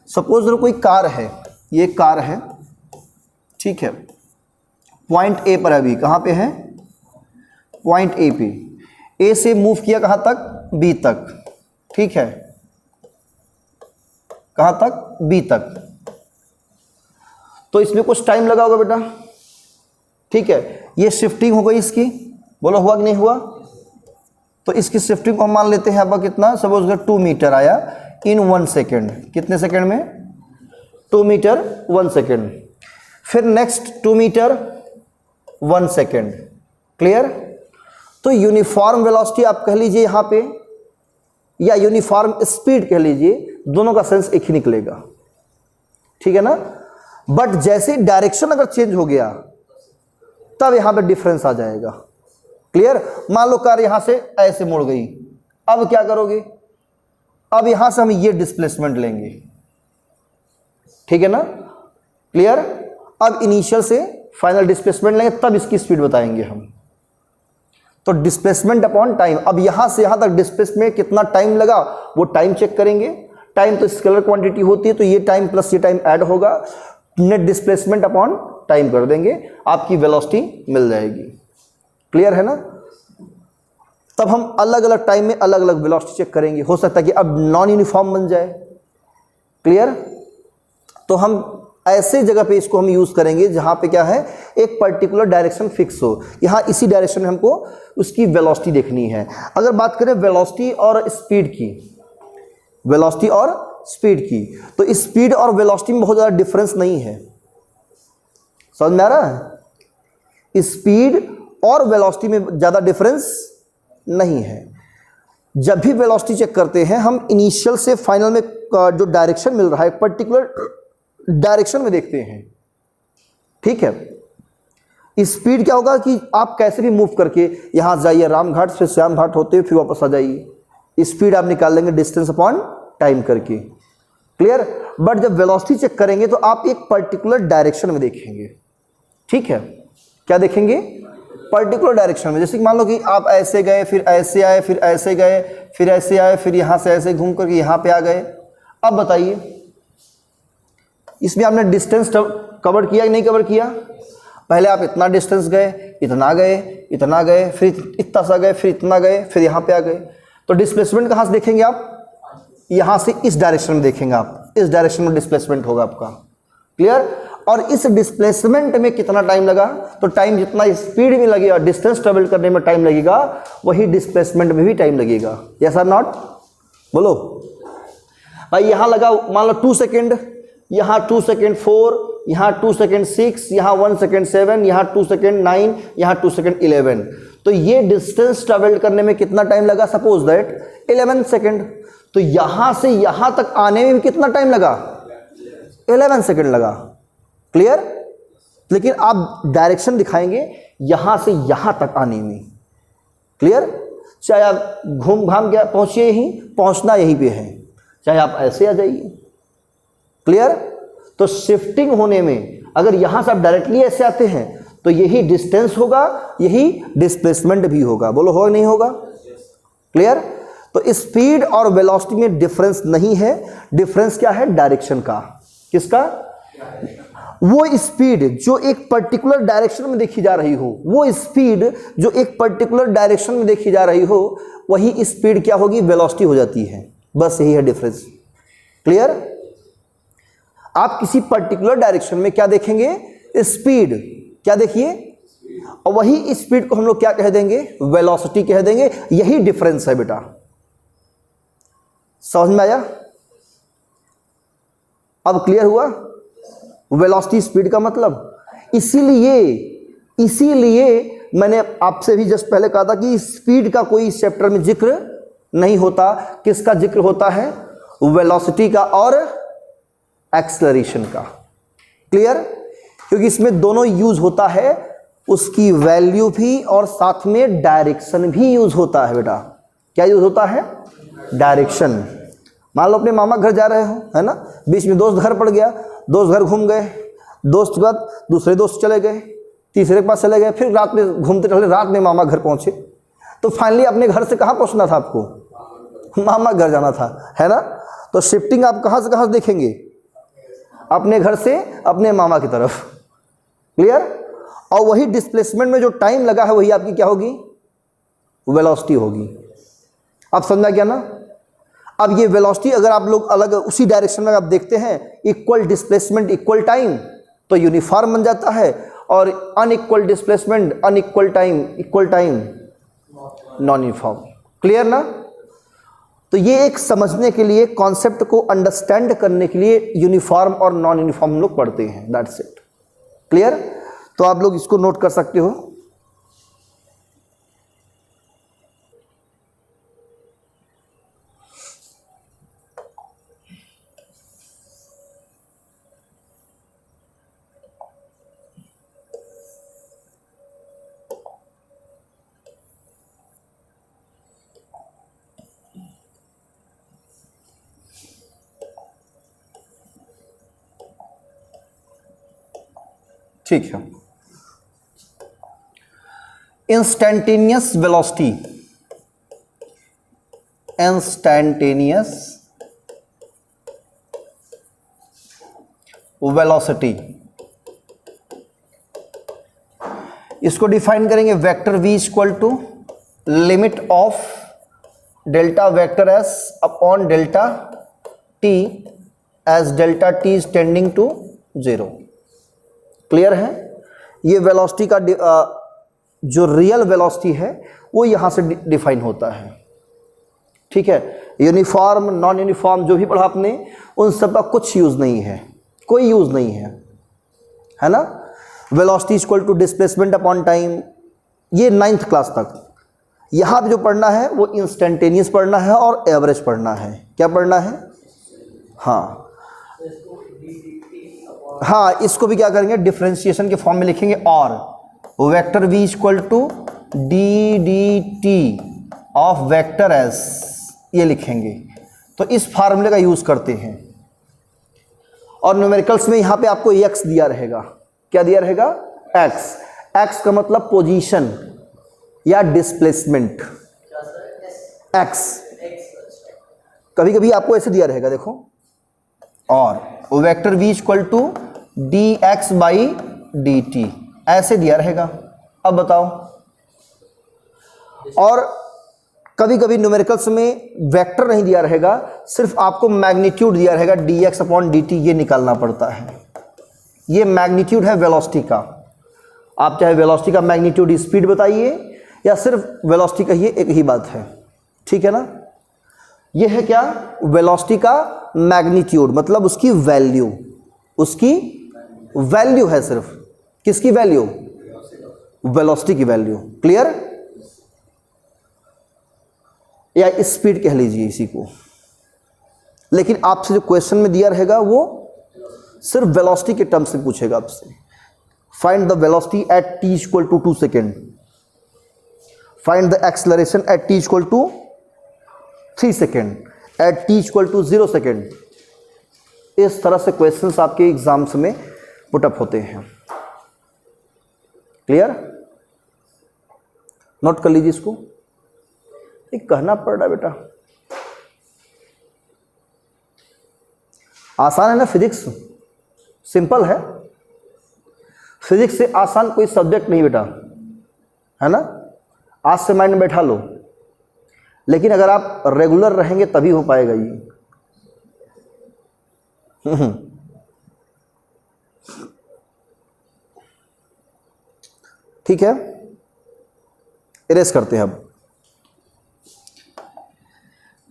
Suppose कोई कार है, ये कार है। ठीक है, पॉइंट ए पर अभी कहां पे है? पॉइंट ए पे। ए से मूव किया कहां तक? बी तक। ठीक है, कहां तक? बी तक। तो इसमें कुछ टाइम लगा होगा बेटा। ठीक है, ये शिफ्टिंग हो गई इसकी। बोलो हुआ कि नहीं हुआ? तो इसकी शिफ्टिंग को हम मान लेते हैं अब कितना? सपोज 2 मीटर आया इन 1 सेकेंड। कितने सेकेंड में? 2 मीटर 1 सेकेंड। फिर नेक्स्ट 2 मीटर 1 सेकेंड। क्लियर? तो यूनिफॉर्म वेलोसिटी आप कह लीजिए यहां पे, या यूनिफॉर्म स्पीड कह लीजिए, दोनों का सेंस एक ही निकलेगा। ठीक है ना? बट जैसे डायरेक्शन अगर चेंज हो गया तब यहां पे डिफरेंस आ जाएगा। क्लियर? मान लो कार यहां से ऐसे मुड़ गई, अब क्या करोगे? अब यहां से हम ये डिस्प्लेसमेंट लेंगे। ठीक है ना? क्लियर? अब इनिशियल से फाइनल डिस्प्लेसमेंट लेंगे, तब इसकी स्पीड बताएंगे हम। तो डिस्प्लेसमेंट अपॉन टाइम। अब यहां से यहां तक डिस्प्लेसमेंट कितना टाइम लगा वो टाइम चेक करेंगे। टाइम तो स्केलर क्वांटिटी होती है, तो ये टाइम प्लस ये टाइम ऐड होगा, नेट डिस्प्लेसमेंट अपॉन टाइम कर देंगे, आपकी वेलोसिटी मिल जाएगी। क्लियर है ना? तब हम अलग अलग टाइम में अलग अलग वेलोसिटी चेक करेंगे। हो सकता है कि अब नॉन यूनिफॉर्म बन जाए। क्लियर? तो हम ऐसे जगह पे इसको हम यूज करेंगे जहां पे क्या है, एक पर्टिकुलर डायरेक्शन फिक्स हो। यहां इसी डायरेक्शन में हमको उसकी वेलोसिटी देखनी है। अगर बात करें वेलोसिटी और स्पीड की, वेलोसिटी और स्पीड की, तो स्पीड और वेलोसिटी में बहुत ज़्यादा डिफरेंस नहीं है। समझ में आ रहा है? स्पीड और वेलोसिटी में ज़्यादा डिफरेंस नहीं है। जब भी वेलोसिटी चेक करते हैं हम इनिशियल से फाइनल में जो डायरेक्शन मिल रहा है पर्टिकुलर डायरेक्शन में देखते हैं, ठीक है। स्पीड क्या होगा कि आप कैसे भी मूव करके यहाँ जाइए रामघाट, फिर श्याम घाट होते हुए फिर वापस आ जाइए, स्पीड आप निकाल लेंगे डिस्टेंस अपॉन टाइम करके, क्लियर। बट जब वेलोसिटी चेक करेंगे तो आप एक पर्टिकुलर डायरेक्शन में देखेंगे, ठीक है। क्या देखेंगे? पर्टिकुलर डायरेक्शन में। जैसे कि मान लो कि आप ऐसे गए, फिर ऐसे आए, फिर ऐसे गए, फिर ऐसे आए, फिर यहाँ से ऐसे घूम करके यहाँ पे आ गए। अब बताइए इसमें आपने डिस्टेंस कवर किया कि नहीं कवर किया? पहले आप इतना डिस्टेंस गए, इतना गए, इतना गए, फिर इतना सा गए, फिर इतना गए, फिर यहाँ पे आ गए। तो डिस्प्लेसमेंट कहाँ से देखेंगे आप? यहाँ से इस डायरेक्शन में देखेंगे आप, इस डायरेक्शन में डिस्प्लेसमेंट होगा आपका, क्लियर। और इस डिस्प्लेसमेंट में कितना टाइम लगा? तो टाइम जितना स्पीड में लगेगा, डिस्टेंस ट्रेवल करने में टाइम लगेगा, वही डिस्प्लेसमेंट में भी टाइम लगेगा। यस और नॉट? बोलो भाई। यहाँ लगा मान लो 2 सेकेंड, यहाँ 2 सेकेंड 4, यहाँ 2 सेकेंड 6, यहाँ 1 सेकेंड 7, यहाँ 2 सेकेंड 9, यहाँ 2 सेकेंड 11। तो ये डिस्टेंस ट्रेवल करने में कितना टाइम लगा? Suppose that 11 second. तो यहाँ से यहाँ तक आने में भी कितना टाइम लगा? 11 सेकेंड लगा, क्लियर। लेकिन आप डायरेक्शन दिखाएंगे यहाँ से यहाँ तक आने में, क्लियर। चाहे आप घूम घाम के पहुँचिए, यहीं पहुँचना यहीं पे है, चाहे आप ऐसे आ जाइए, क्लियर। तो शिफ्टिंग होने में अगर यहाँ से आप डायरेक्टली ऐसे आते हैं तो यही डिस्टेंस होगा, यही डिस्प्लेसमेंट भी होगा। बोलो होगा नहीं होगा? क्लियर। तो स्पीड और वेलोसिटी में डिफरेंस नहीं है। डिफरेंस क्या है? डायरेक्शन का। किसका? वो स्पीड जो एक पर्टिकुलर डायरेक्शन में देखी जा रही हो, वो स्पीड जो एक पर्टिकुलर डायरेक्शन में देखी जा रही हो, वही स्पीड क्या होगी? वेलोसिटी हो जाती है। बस यही है डिफरेंस, क्लियर। आप किसी पर्टिकुलर डायरेक्शन में क्या देखेंगे? स्पीड। क्या देखिए? और वही स्पीड को हम लोग क्या कह देंगे? वेलोसिटी कह देंगे। यही डिफरेंस है बेटा, समझ में आया? अब क्लियर हुआ वेलोसिटी स्पीड का मतलब। इसीलिए मैंने आपसे भी जस्ट पहले कहा था कि स्पीड का कोई इस चैप्टर में जिक्र नहीं होता। किसका जिक्र होता है? वेलोसिटी का और एक्सेलरेशन का, क्लियर। क्योंकि इसमें दोनों यूज होता है, उसकी वैल्यू भी और साथ में डायरेक्शन भी यूज होता है बेटा। क्या यूज होता है? डायरेक्शन। मान लो अपने मामा घर जा रहे हो, है ना, बीच में दोस्त घर पड़ गया, दोस्त घर घूम गए, दोस्त के बाद दूसरे दोस्त चले गए, तीसरे के पास चले गए, फिर रात में घूमते टहले रात में मामा घर पहुंचे। तो फाइनली अपने घर से कहाँ पहुंचना था आपको? मामा घर जाना था, है ना। तो शिफ्टिंग आप कहाँ से कहाँ देखेंगे? अपने घर से अपने मामा की तरफ, क्लियर। और वही डिस्प्लेसमेंट में जो टाइम लगा है वही आपकी क्या होगी? वेलोसिटी होगी। आप समझा क्या ना? अब ये वेलोसिटी अगर आप लोग अलग उसी डायरेक्शन में आप देखते हैं, इक्वल डिस्प्लेसमेंट इक्वल टाइम, तो यूनिफॉर्म बन जाता है। और unequal displacement unequal time equal time non uniform, clear ना। तो ये एक समझने के लिए, कॉन्सेप्ट को अंडरस्टैंड करने के लिए यूनिफॉर्म और नॉन यूनिफॉर्म हम लोग पढ़ते हैं, दैट्स इट, क्लियर। तो आप लोग इसको नोट कर सकते हो। ठीक है। इंस्टैंटेनियस वेलोसिटी, इंस्टैंटेनियस वेलोसिटी, इसको डिफाइन करेंगे vector v equal to limit of delta vector s upon delta t as delta t is tending to 0, clear है। ये वेलोसिटी का जो रियल वेलोसिटी है वो यहाँ से डिफाइन होता है, ठीक है। यूनिफॉर्म नॉन यूनिफॉर्म जो भी पढ़ा आपने, उन सब का कुछ यूज़ नहीं है, कोई यूज़ नहीं है, है ना। Velocity equal to displacement upon time, ये 9th क्लास तक। यहाँ पे जो पढ़ना है वो इंस्टेंटेनियस पढ़ना है और एवरेज पढ़ना है। क्या पढ़ना है? हाँ हाँ, इसको भी क्या करेंगे, डिफरेंशिएशन के फॉर्म में लिखेंगे, और vector v equal to D D T of vector S, ये लिखेंगे। तो इस फार्मूले का यूज करते हैं। और न्यूमेरिकल्स में यहाँ पे आपको x दिया रहेगा। क्या दिया रहेगा? x। x का मतलब पोजीशन या डिस्प्लेसमेंट। x कभी कभी आपको ऐसे दिया रहेगा, देखो, और vector v equal to D X by D T, ऐसे दिया रहेगा। अब बताओ, और कभी कभी न्यूमेरिकल्स में वेक्टर नहीं दिया रहेगा, सिर्फ आपको मैग्नीट्यूड दिया रहेगा, D X upon D T, ये निकालना पड़ता है। ये मैग्नीट्यूड है वेलोसिटी का। आप चाहे वेलोसिटी का मैग्नीट्यूड स्पीड बताइए या सिर्फ वेलोसिटी कहिए, एक ही बात है। ठीक है ना? ये है क्या? वेलोसिटी का मैग्नीट्यूड, मतलब उसकी वैल्यू, उसकी वैल्यू है सिर्फ। किसकी वैल्यू? वेलोसिटी की वैल्यू। क्लियर? या स्पीड कह लीजिए इसी को। लेकिन आपसे जो क्वेश्चन में दिया रहेगा वो सिर्फ वेलोसिटी के टर्म्स में पूछेगा आपसे। Find the velocity at t equal to 2 second, find the acceleration at t equal to 3 second, at t equal to 0 second. इस तरह से क्वेश्चंस आपके एग्जाम्स में पुटअप होते हैं। क्लियर? नोट कर लीजिए इसको। ये कहना पड़ रहा है बेटा, आसान है ना फिजिक्स? सिंपल है। फिजिक्स से आसान कोई सब्जेक्ट नहीं बेटा, है ना? आज से माइंड में बैठा लो। लेकिन अगर आप रेगुलर रहेंगे तभी हो पाएगा ये। ठीक है, इरेज करते हैं अब।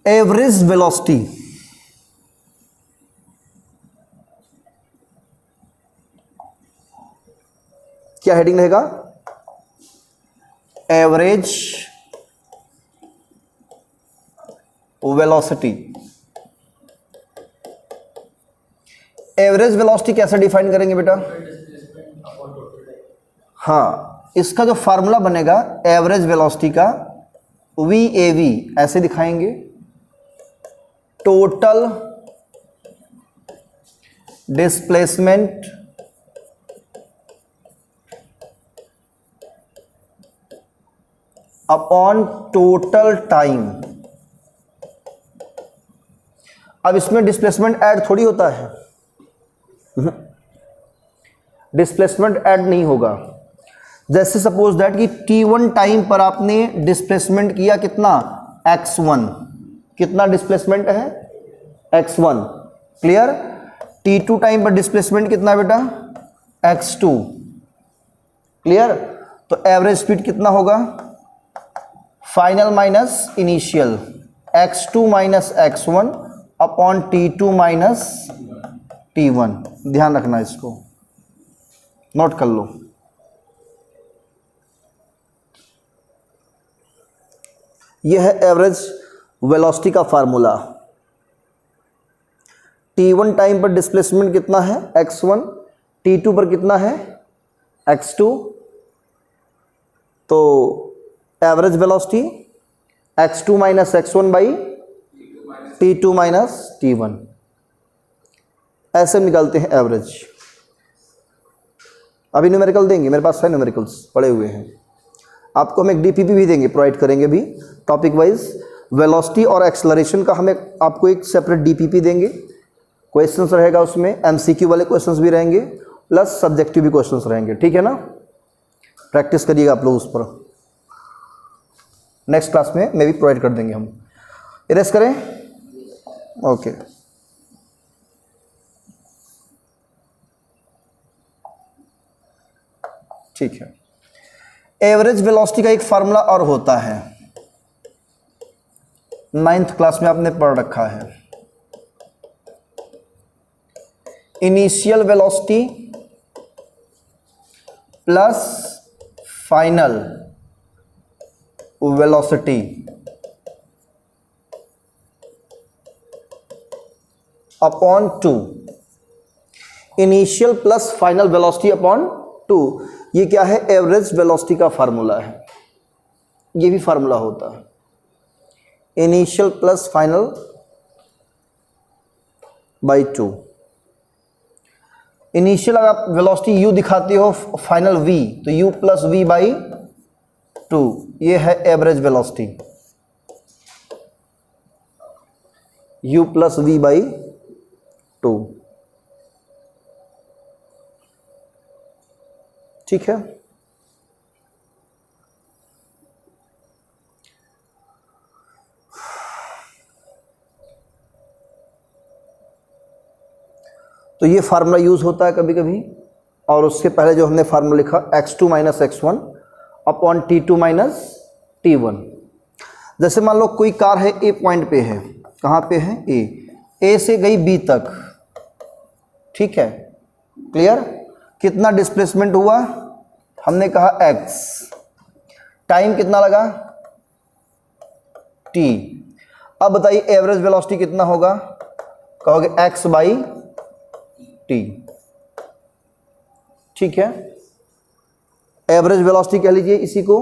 एवरेज वेलोसिटी, क्या हेडिंग रहेगा? Average velocity. एवरेज वेलोसिटी कैसे डिफाइन करेंगे बेटा? हाँ, इसका जो फार्मूला बनेगा एवरेज वेलोसिटी का, VAV ऐसे दिखाएंगे, total displacement upon total time. अब इसमें डिस्प्लेसमेंट ऐड थोड़ी होता है, डिस्प्लेसमेंट ऐड नहीं होगा। जैसे सपोज दैट कि t1 टाइम पर आपने डिस्प्लेसमेंट किया कितना? x1। कितना डिस्प्लेसमेंट है? x1। क्लियर? t2 टाइम पर डिस्प्लेसमेंट कितना है बेटा? x2। क्लियर? तो एवरेज स्पीड कितना होगा? Final minus initial, x2 minus x1 upon t2 minus t1। ध्यान रखना, इसको नोट कर लो। यह है एवरेज वेलोसिटी का फार्मूला। t1 टाइम पर डिस्प्लेसमेंट कितना है? x1। t2 पर कितना है? x2। तो average velocity x2 minus x1 by t2 minus t1, ऐसे निकालते हैं एवरेज। अभी न्यूमेरिकल देंगे, मेरे पास है न्यूमेरिकल्स पड़े हुए हैं। आपको हम एक डीपीपी भी देंगे, प्रोवाइड करेंगे भी टॉपिक वाइज। वेलोसिटी और एक्सेलरेशन का हमें आपको एक सेपरेट डीपीपी देंगे। क्वेश्चंस रहेगा उसमें, एमसीक्यू वाले क्वेश्चंस भी रहेंगे, प्लस सब्जेक्टिव भी क्वेश्चंस रहेंगे। ठीक है ना? प्रैक्टिस करिएगा आप लोग उस पर। नेक्स्ट क्लास में भी प्रोवाइड कर देंगे हम। इरेज करें? ओके। ठीक है। एवरेज वेलोसिटी का एक फार्मूला और होता है, 9th क्लास में आपने पढ़ रखा है। Initial velocity plus final velocity upon 2, initial plus final velocity upon 2, ये क्या है, एवरेज वेलोसिटी का फार्मूला है। ये भी फार्मूला होता है, initial plus final by 2। Initial अगर आप वेलोसिटी u दिखाते हो, फाइनल v, तो u प्लस वी बाई 2, ये है average velocity, u plus V by 2। ठीक है, तो ये फार्मूला यूज होता है कभी कभी। और उसके पहले जो हमने फार्मूला लिखा x2 minus x1 upon t2 minus t1। जैसे मान लो कोई कार है, ए पॉइंट पे है, कहाँ पे है, ए से गई बी तक, ठीक है, क्लियर। कितना डिस्प्लेसमेंट हुआ, हमने कहा x, टाइम कितना लगा t। अब बताइए एवरेज वेलोसिटी कितना होगा, कहोगे x बाई टी, ठीक है। एवरेज वेलोसिटी कह लीजिए इसी को,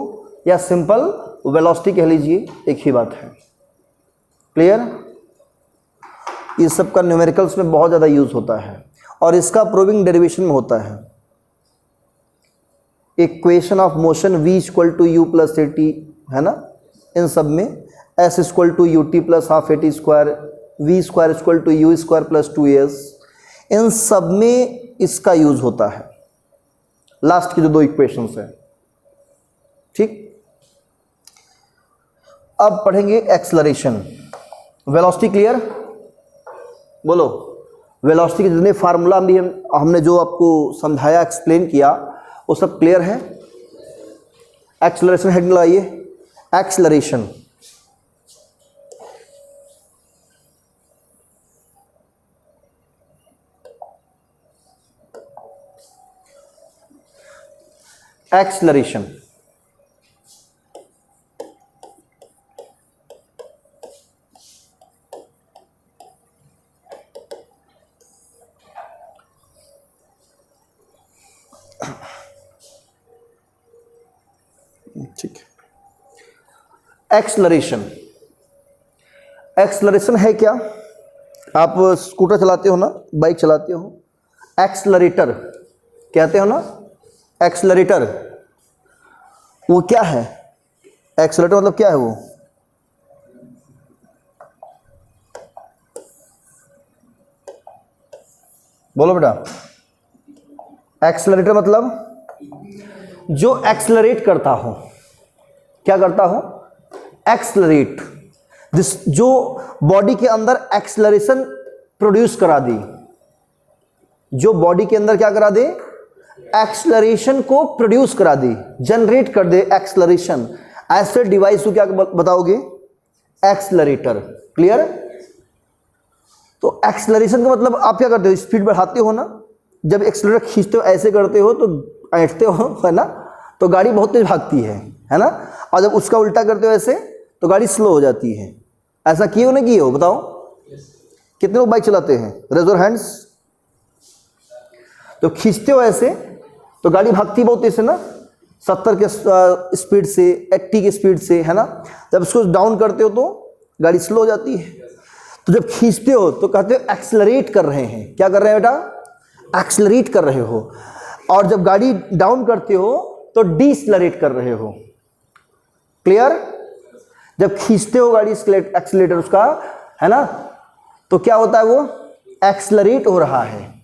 या सिंपल वेलोसिटी कह लीजिए, एक ही बात है, क्लियर। इस सब का न्यूमेरिकल्स में बहुत ज़्यादा यूज होता है और इसका प्रूविंग डेरिवेशन में होता है। Equation of motion v equal to U plus A T, है ना, इन सब में s equal to U T plus half A T square, V square equal to U square plus 2s, इन सब में इसका यूज होता है। लास्ट की जो दो इक्वेशंस है, ठीक। अब पढ़ेंगे एक्सेलरेशन, वेलोसिटी क्लियर, बोलो। वेलोसिटी के जितने फार्मूला भी हमने जो आपको समझाया, एक्सप्लेन किया, वो सब क्लियर है। एक्सेलरेशन हेडिंग लगाइए, एक्सेलरेशन। एक्सेलरेशन ठीक है। एक्सेलरेशन, एक्सेलरेशन है क्या, आप स्कूटर चलाते हो ना, बाइक चलाते हो, एक्सेलरेटर कहते हो ना, एक्सेलरेटर वो क्या है, एक्सेलरेटर मतलब क्या है वो, बोलो बेटा। एक्सेलरेटर मतलब जो एक्सेलरेट करता हो, क्या करता हो, एक्सेलरेट, जो बॉडी के अंदर एक्सेलरेशन प्रोड्यूस करा दी, जो बॉडी के अंदर क्या करा दे, एक्सेलरेशन को प्रोड्यूस करा दे, जनरेट कर दे एक्सेलरेशन, ऐसे डिवाइस को क्या बताओगे, एक्सेलरेटर, क्लियर। तो एक्सेलरेशन का मतलब आप क्या करते हो, स्पीड बढ़ाते हो ना, जब एक्सेलरेटर खींचते हो ऐसे करते हो तो ऐंठते हो, है ना, तो गाड़ी बहुत तेज भागती है ना, और जब उसका उल्टा करते हो ऐसे तो गाड़ी स्लो हो जाती है। ऐसा किए हो ना किए हो, बताओ। कितने लोग बाइक चलाते हैं, रेज योर हैंड्स। तो खींचते हो ऐसे तो गाड़ी भागती बहुत तेज है ना, 70 के स्पीड से, 80 की स्पीड से, है ना। जब उसको डाउन करते हो तो गाड़ी स्लो हो जाती है। तो जब खींचते हो तो कहते हो एक्सेलरेट कर रहे हैं, क्या कर रहे हैं बेटा, एक्सेलरेट कर रहे हो। और जब गाड़ी डाउन करते हो तो डीसेलरेट कर रहे हो, क्लियर। जब खींचते हो गाड़ी एक्सेलरेटर उसका, है ना, तो क्या होता है, वो एक्सेलरेट हो रहा है।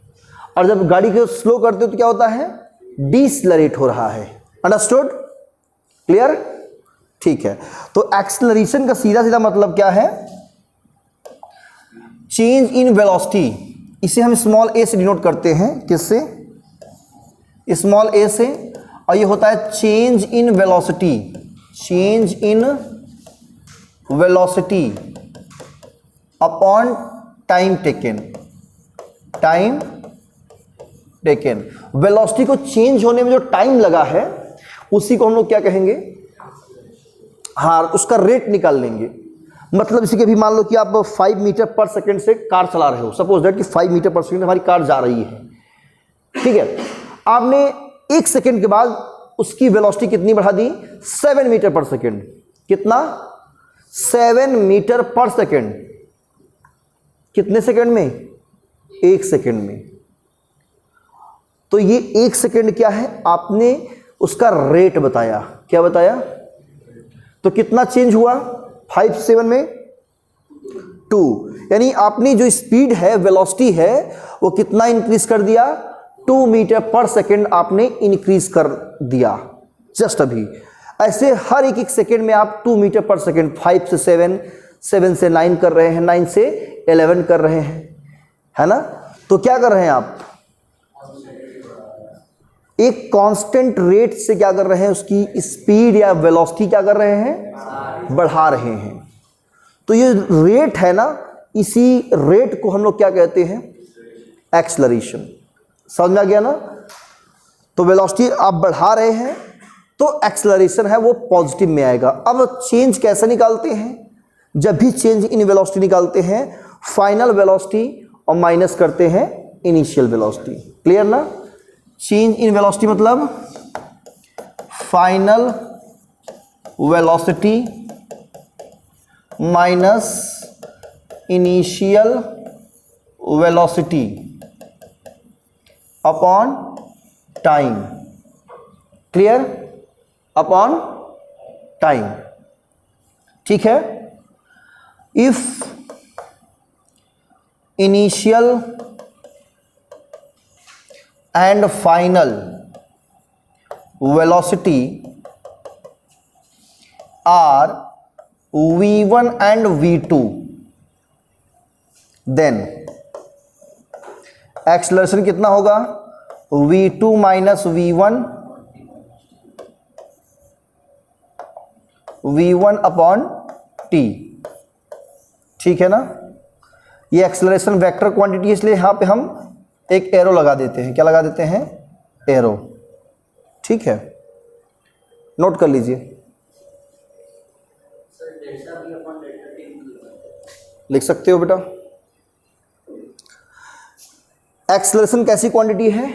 और जब गाड़ी को स्लो करते हो तो क्या होता है, डीसेलरेट हो रहा है। अंडरस्टूड, क्लियर, ठीक है। तो एक्सेलरेशन का सीधा सीधा मतलब क्या है, चेंज इन वेलोसिटी। इसे हम स्मॉल ए से डिनोट करते हैं, किससे, स्मॉल ए से। और ये होता है change in velocity, change in velocity upon time taken, time taken. Velocity को चेंज होने में जो टाइम लगा है उसी को हम लोग क्या कहेंगे, हाँ, उसका रेट निकाल लेंगे। मतलब इसी के भी मान लो कि आप 5 मीटर पर सेकंड से कार चला रहे हो, सपोज दैट कि 5 मीटर पर सेकंड हमारी कार जा रही है, ठीक है। आपने 1 सेकंड के बाद उसकी वेलोसिटी कितनी बढ़ा दी, 7 मीटर पर सेकंड। कितना, 7 मीटर पर सेकंड। कितने सेकंड में, 1 सेकंड में। तो ये 1 सेकंड क्या है, आपने उसका रेट बताया। क्या बताया, तो कितना चेंज हुआ, 5 से 7 में 2, यानी आपने जो स्पीड है, वेलोसिटी है, वो कितना इंक्रीज कर दिया, 2 मीटर पर सेकंड आपने इंक्रीज कर दिया जस्ट अभी। ऐसे हर एक सेकंड में आप 2 मीटर पर सेकंड, 5 से 7, 7 से 9 कर रहे हैं, 9 से 11 कर रहे हैं, है ना। तो क्या कर रहे हैं आप, एक कांस्टेंट रेट से क्या कर रहे हैं, उसकी स्पीड या वेलोसिटी क्या कर रहे हैं, बढ़ा रहे हैं। तो ये रेट है ना, इसी रेट को हम लोग क्या कहते हैं, एक्सेलरेशन। समझ में आ गया ना। तो वेलोसिटी आप बढ़ा रहे हैं तो एक्सेलरेशन है वो पॉजिटिव में आएगा। अब चेंज कैसे निकालते हैं, जब भी चेंज इन वेलोसिटी निकालते हैं, फाइनल वेलोसिटी और माइनस करते हैं इनिशियल वेलोसिटी। क्लियर ना। चेंज इन वेलोसिटी मतलब final velocity minus initial velocity upon time. Clear, upon time, ठीक है। If initial and final velocity are v1 and v2, then acceleration कितना होगा, v2 minus v1 upon t, ठीक है ना। ये एक्सेलरेशन वेक्टर क्वांटिटी है, इसलिए यहां पे हम एक एरो लगा देते हैं। क्या लगा देते हैं, एरो, ठीक है। नोट कर लीजिए, लिख सकते हो बेटा। एक्सेलरेशन कैसी क्वांटिटी है,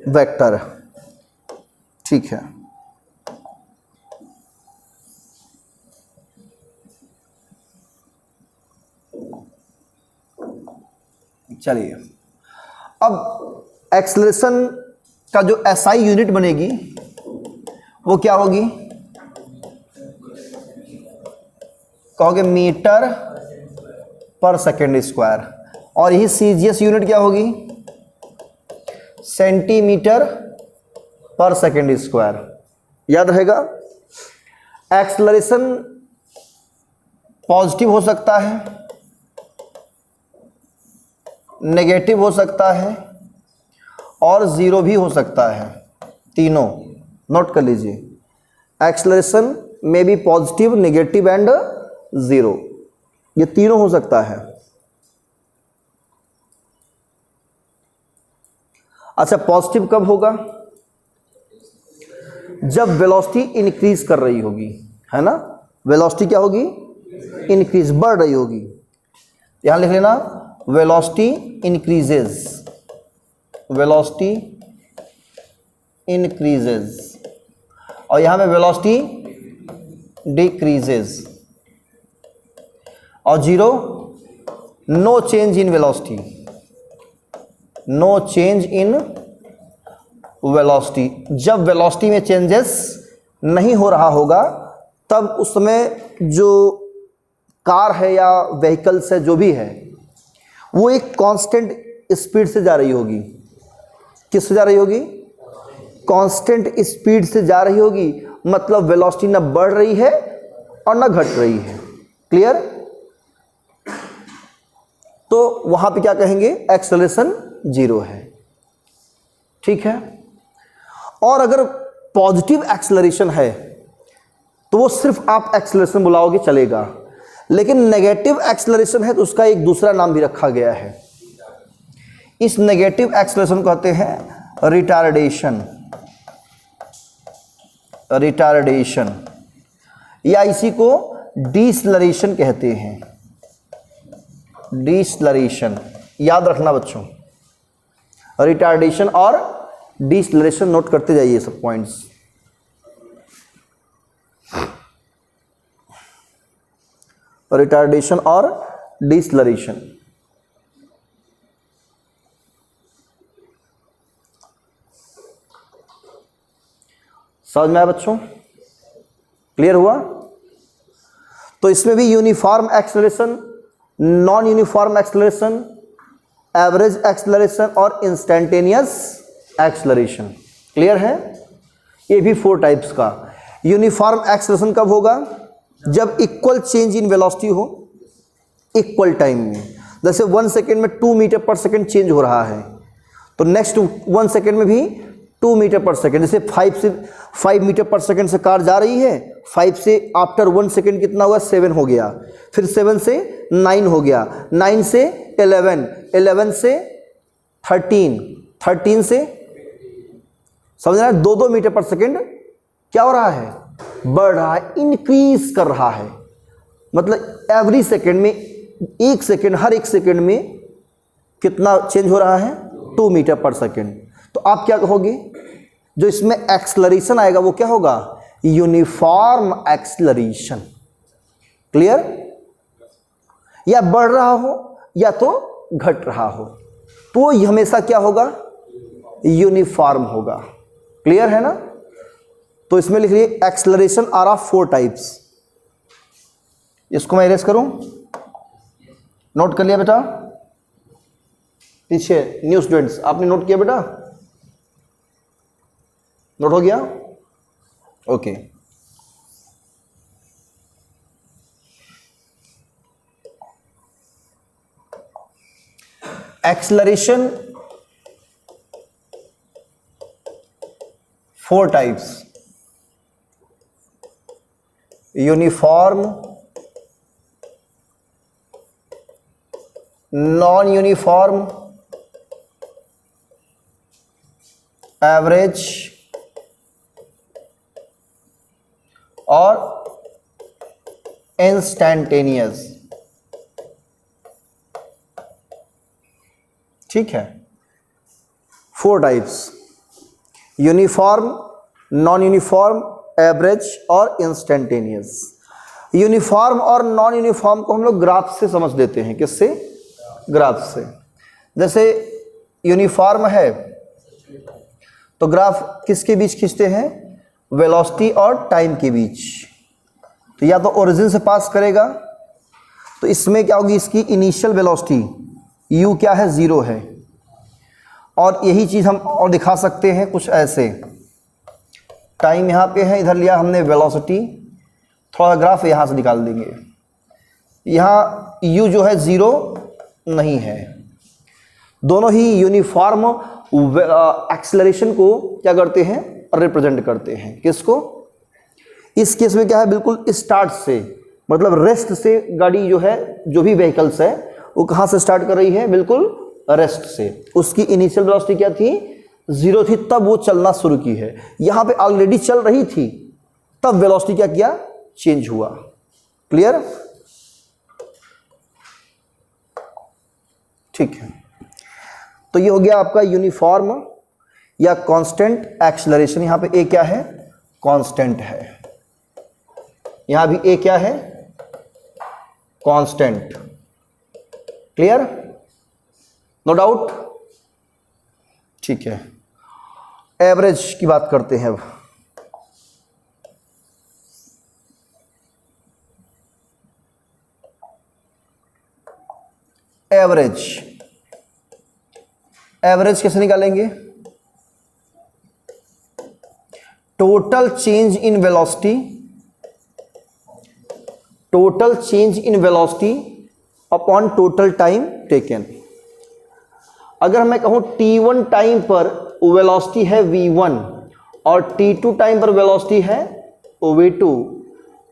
वेक्टर, ठीक है। चलिए, अब एक्सेलरेशन का जो SI यूनिट बनेगी वो क्या होगी, कहोगे मीटर पर सेकेंड स्क्वायर, और यही CGS यूनिट क्या होगी, सेंटीमीटर पर सेकेंड स्क्वायर। याद रहेगा। एक्सेलरेशन पॉजिटिव हो सकता है, नेगेटिव हो सकता है और जीरो भी हो सकता है, तीनों। नोट कर लीजिए, एक्सेलरेशन में भी पॉजिटिव, नेगेटिव एंड जीरो, ये तीनों हो सकता है। अच्छा, पॉजिटिव कब होगा, जब वेलोसिटी इंक्रीज कर रही होगी, है ना। वेलोसिटी क्या होगी, इंक्रीज, बढ़ रही होगी। यहां लिख लेना, वेलोसिटी इंक्रीजेज, वेलोसिटी इंक्रीजेज, और यहां में वेलोसिटी डिक्रीजेज, और zero, no change in velocity, no change in velocity. जब वेलोसिटी में चेंजेस नहीं हो रहा होगा तब उस समय जो कार है या व्हीकल्स है, जो भी है, वो एक कांस्टेंट स्पीड से जा रही होगी। किससे जा रही होगी, कांस्टेंट स्पीड से जा रही होगी। मतलब वेलोसिटी ना बढ़ रही है और ना घट रही है। क्लियर। तो वहां पे क्या कहेंगे, एक्सेलरेशन जीरो है, ठीक है। और अगर पॉजिटिव एक्सेलरेशन है तो वो सिर्फ आप एक्सेलरेशन बुलाओगे चलेगा, लेकिन नेगेटिव एक्सेलरेशन है तो उसका एक दूसरा नाम भी रखा गया है। इस नेगेटिव एक्सेलरेशन को कहते हैं रिटार्डेशन, रिटार्डेशन। या इसी को डिसलरेशन कहते हैं, डिसलरेशन। याद रखना बच्चों, रिटार्डेशन और डिसलरेशन नोट करते जाइए सब पॉइंट्स। रिटार्डेशन और डिसलरेशन। समझ में आया बच्चों? क्लियर हुआ? तो इसमें भी uniform acceleration, non uniform acceleration, average acceleration और इंस्टेंटेनियस एक्सेलरेशन। क्लियर है? ये भी 4 टाइप्स का। यूनिफॉर्म एक्सेलरेशन कब होगा? जब इक्वल चेंज इन वेलोसिटी हो इक्वल टाइम में। जैसे 1 सेकेंड में 2 मीटर पर सेकेंड चेंज हो रहा है, तो नेक्स्ट 1 सेकेंड में भी 2 मीटर पर सेकेंड। जैसे 5 मीटर पर सेकेंड से कार जा रही है, 5 से आफ्टर 1 सेकेंड कितना हुआ? 7 हो गया, फिर 7 से 9 हो गया, 9 से 11, 11 से 13, 13 से, समझ रहे हैं? 2-2 मीटर पर सेकेंड क्या हो रहा है? बढ़ रहा है, इंक्रीज कर रहा है। मतलब एवरी सेकेंड में, एक सेकेंड, हर एक सेकेंड में कितना चेंज हो रहा है? 2 मीटर पर सेकेंड। तो आप क्या कहोगे? जो इसमें एक्सेलरेशन आएगा वो क्या होगा? Uniform acceleration. क्लियर? या बढ़ रहा हो या तो घट रहा हो, तो ये हमेशा क्या होगा? यूनिफॉर्म होगा। क्लियर है ना? तो इसमें लिख लिए एक्सेलरेशन आर ऑफ 4 टाइप्स। इसको मैं इरेज करूं? नोट कर लिया बेटा? पीछे न्यू स्टूडेंट्स, आपने नोट किया बेटा? नोट हो गया? Okay. Acceleration 4 types: uniform, non uniform, average और इंस्टैंटेनियस। ठीक है? 4 types: uniform, non uniform, average और इंस्टैंटेनियस। यूनिफॉर्म और नॉन यूनिफॉर्म को हम लोग ग्राफ से समझ लेते हैं। किससे? ग्राफ से। जैसे यूनिफॉर्म है तो ग्राफ किसके बीच खींचते हैं? वेलोसिटी और टाइम के बीच। तो या तो ओरिजिन से पास करेगा, तो इसमें क्या होगी? इसकी इनिशियल वेलोसिटी u क्या है? 0 है। और यही चीज़ हम और दिखा सकते हैं कुछ ऐसे। टाइम यहाँ पे है, इधर लिया हमने वेलोसिटी, थोड़ा ग्राफ यहाँ से निकाल देंगे। यहाँ u जो है 0 नहीं है। दोनों ही यूनिफॉर्म एक्सेलरेशन को क्या करते हैं? रिप्रेजेंट करते हैं। किसको? इस केस में क्या है? बिल्कुल स्टार्ट से, मतलब रेस्ट से गाड़ी जो है, जो भी व्हीकल्स है वो कहाँ से स्टार्ट कर रही है? बिल्कुल रेस्ट से। उसकी इनिशियल वेलोसिटी क्या थी? 0 थी, तब वो चलना शुरू की है। यहाँ पे ऑलरेडी चल रही थी, तब वेलोसिटी क्या किया? चेंज हुआ। क्लियर? ठीक है। तो ये हो गया आपका यूनिफॉर्म या कांस्टेंट एक्सेलरेशन। यहां पे ए क्या है? कांस्टेंट है। यहां भी ए क्या है? कांस्टेंट। क्लियर? No doubt? ठीक है। एवरेज की बात करते हैं अब। एवरेज, एवरेज कैसे निकालेंगे? Total change in velocity, total change in velocity upon total time taken. अगर मैं कहूं t1 टाइम पर वेलोसिटी है v1 और t2 टाइम पर वेलोसिटी है v2,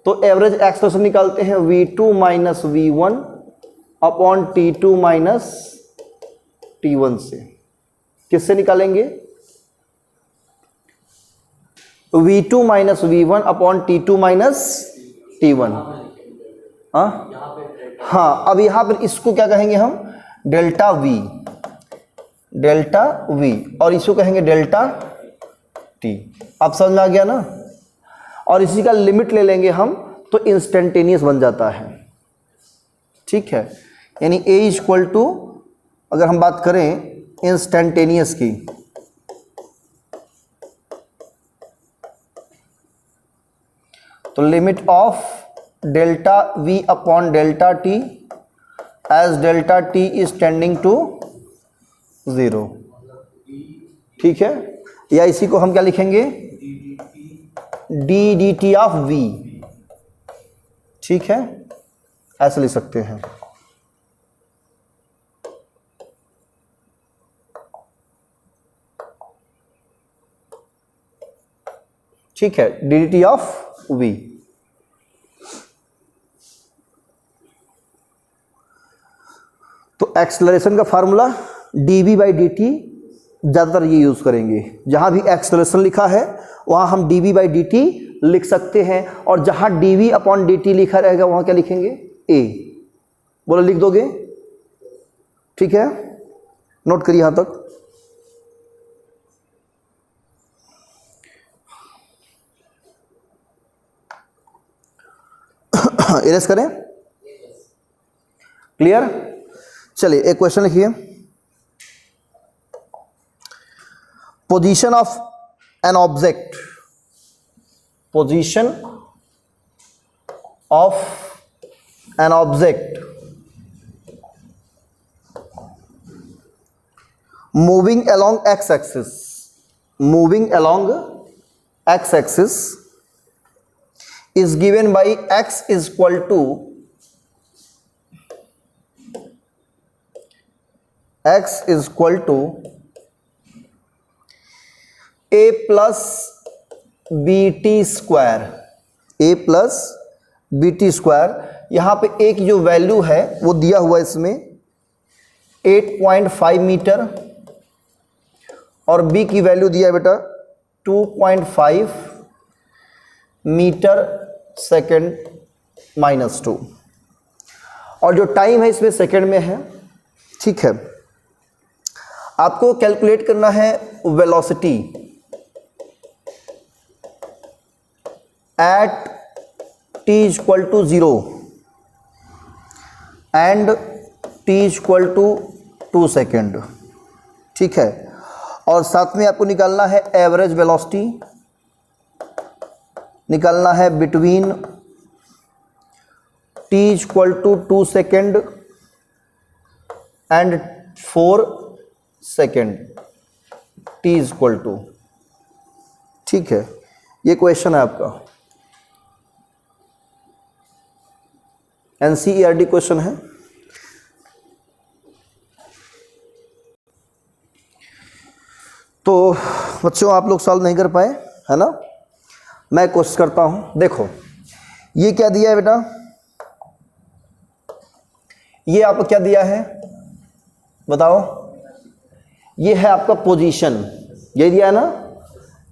तो एवरेज एक्सेलरेशन निकालते हैं v2 minus v1 upon t2 minus t1 से। किससे निकालेंगे? v2 minus v1 upon t2 minus T1। हाँ, अब यहाँ पर इसको क्या कहेंगे हम, डेल्टा V, डेल्टा V, और इसको कहेंगे डेल्टा T। अब समझ में आ गया ना। और इसी का लिमिट ले लेंगे हम तो इंस्टेंटेनियस बन जाता है, ठीक है। यानी A इक्वल टू, अगर हम बात करें इंस्टेंटेनियस की, तो limit of delta V upon delta T as delta T is tending to 0, ठीक है। या इसी को हम क्या लिखेंगे, D D T of V, ठीक है, ऐसे लिख सकते हैं। ठीक है, D D T of V। तो एक्सेलरेशन का formula dv by D T, ज़्यादातर ये यूज़ करेंगे। जहाँ भी एक्सेलरेशन लिखा है वहाँ हम dv बाई डी टी लिख सकते हैं, और जहाँ dv अपॉन डी टी लिखा रहेगा वहाँ क्या लिखेंगे, a। बोलो, लिख दोगे, ठीक है, नोट करिए यहाँ तक। इरेज करें, क्लियर। चलिए एक क्वेश्चन लिखिए, position of an object, position of an object moving along x axis, moving along x axis is given by x is equal to a plus bt square, a plus bt square. यहाँ पे a की जो value है वो दिया हुआ है इसमें 8.5 मीटर, और b की वैल्यू दिया है बेटा 2.5 मीटर सेकेंड माइनस 2, और जो टाइम है इसमें सेकेंड में है, ठीक है। आपको कैलकुलेट करना है velocity at t equal to 0 and t equal to 2 second, ठीक है। और साथ में आपको निकालना है एवरेज वेलोसिटी, निकालना है between t equal to 2 second and 4 second t equal to, ठीक है। ये क्वेश्चन है आपका, NCERT क्वेश्चन है। तो बच्चों आप लोग सॉल्व नहीं कर पाए, है ना, मैं कोशिश करता हूं। देखो ये क्या दिया है बेटा, ये आपको क्या दिया है बताओ, ये है आपका पोजीशन, ये दिया है ना,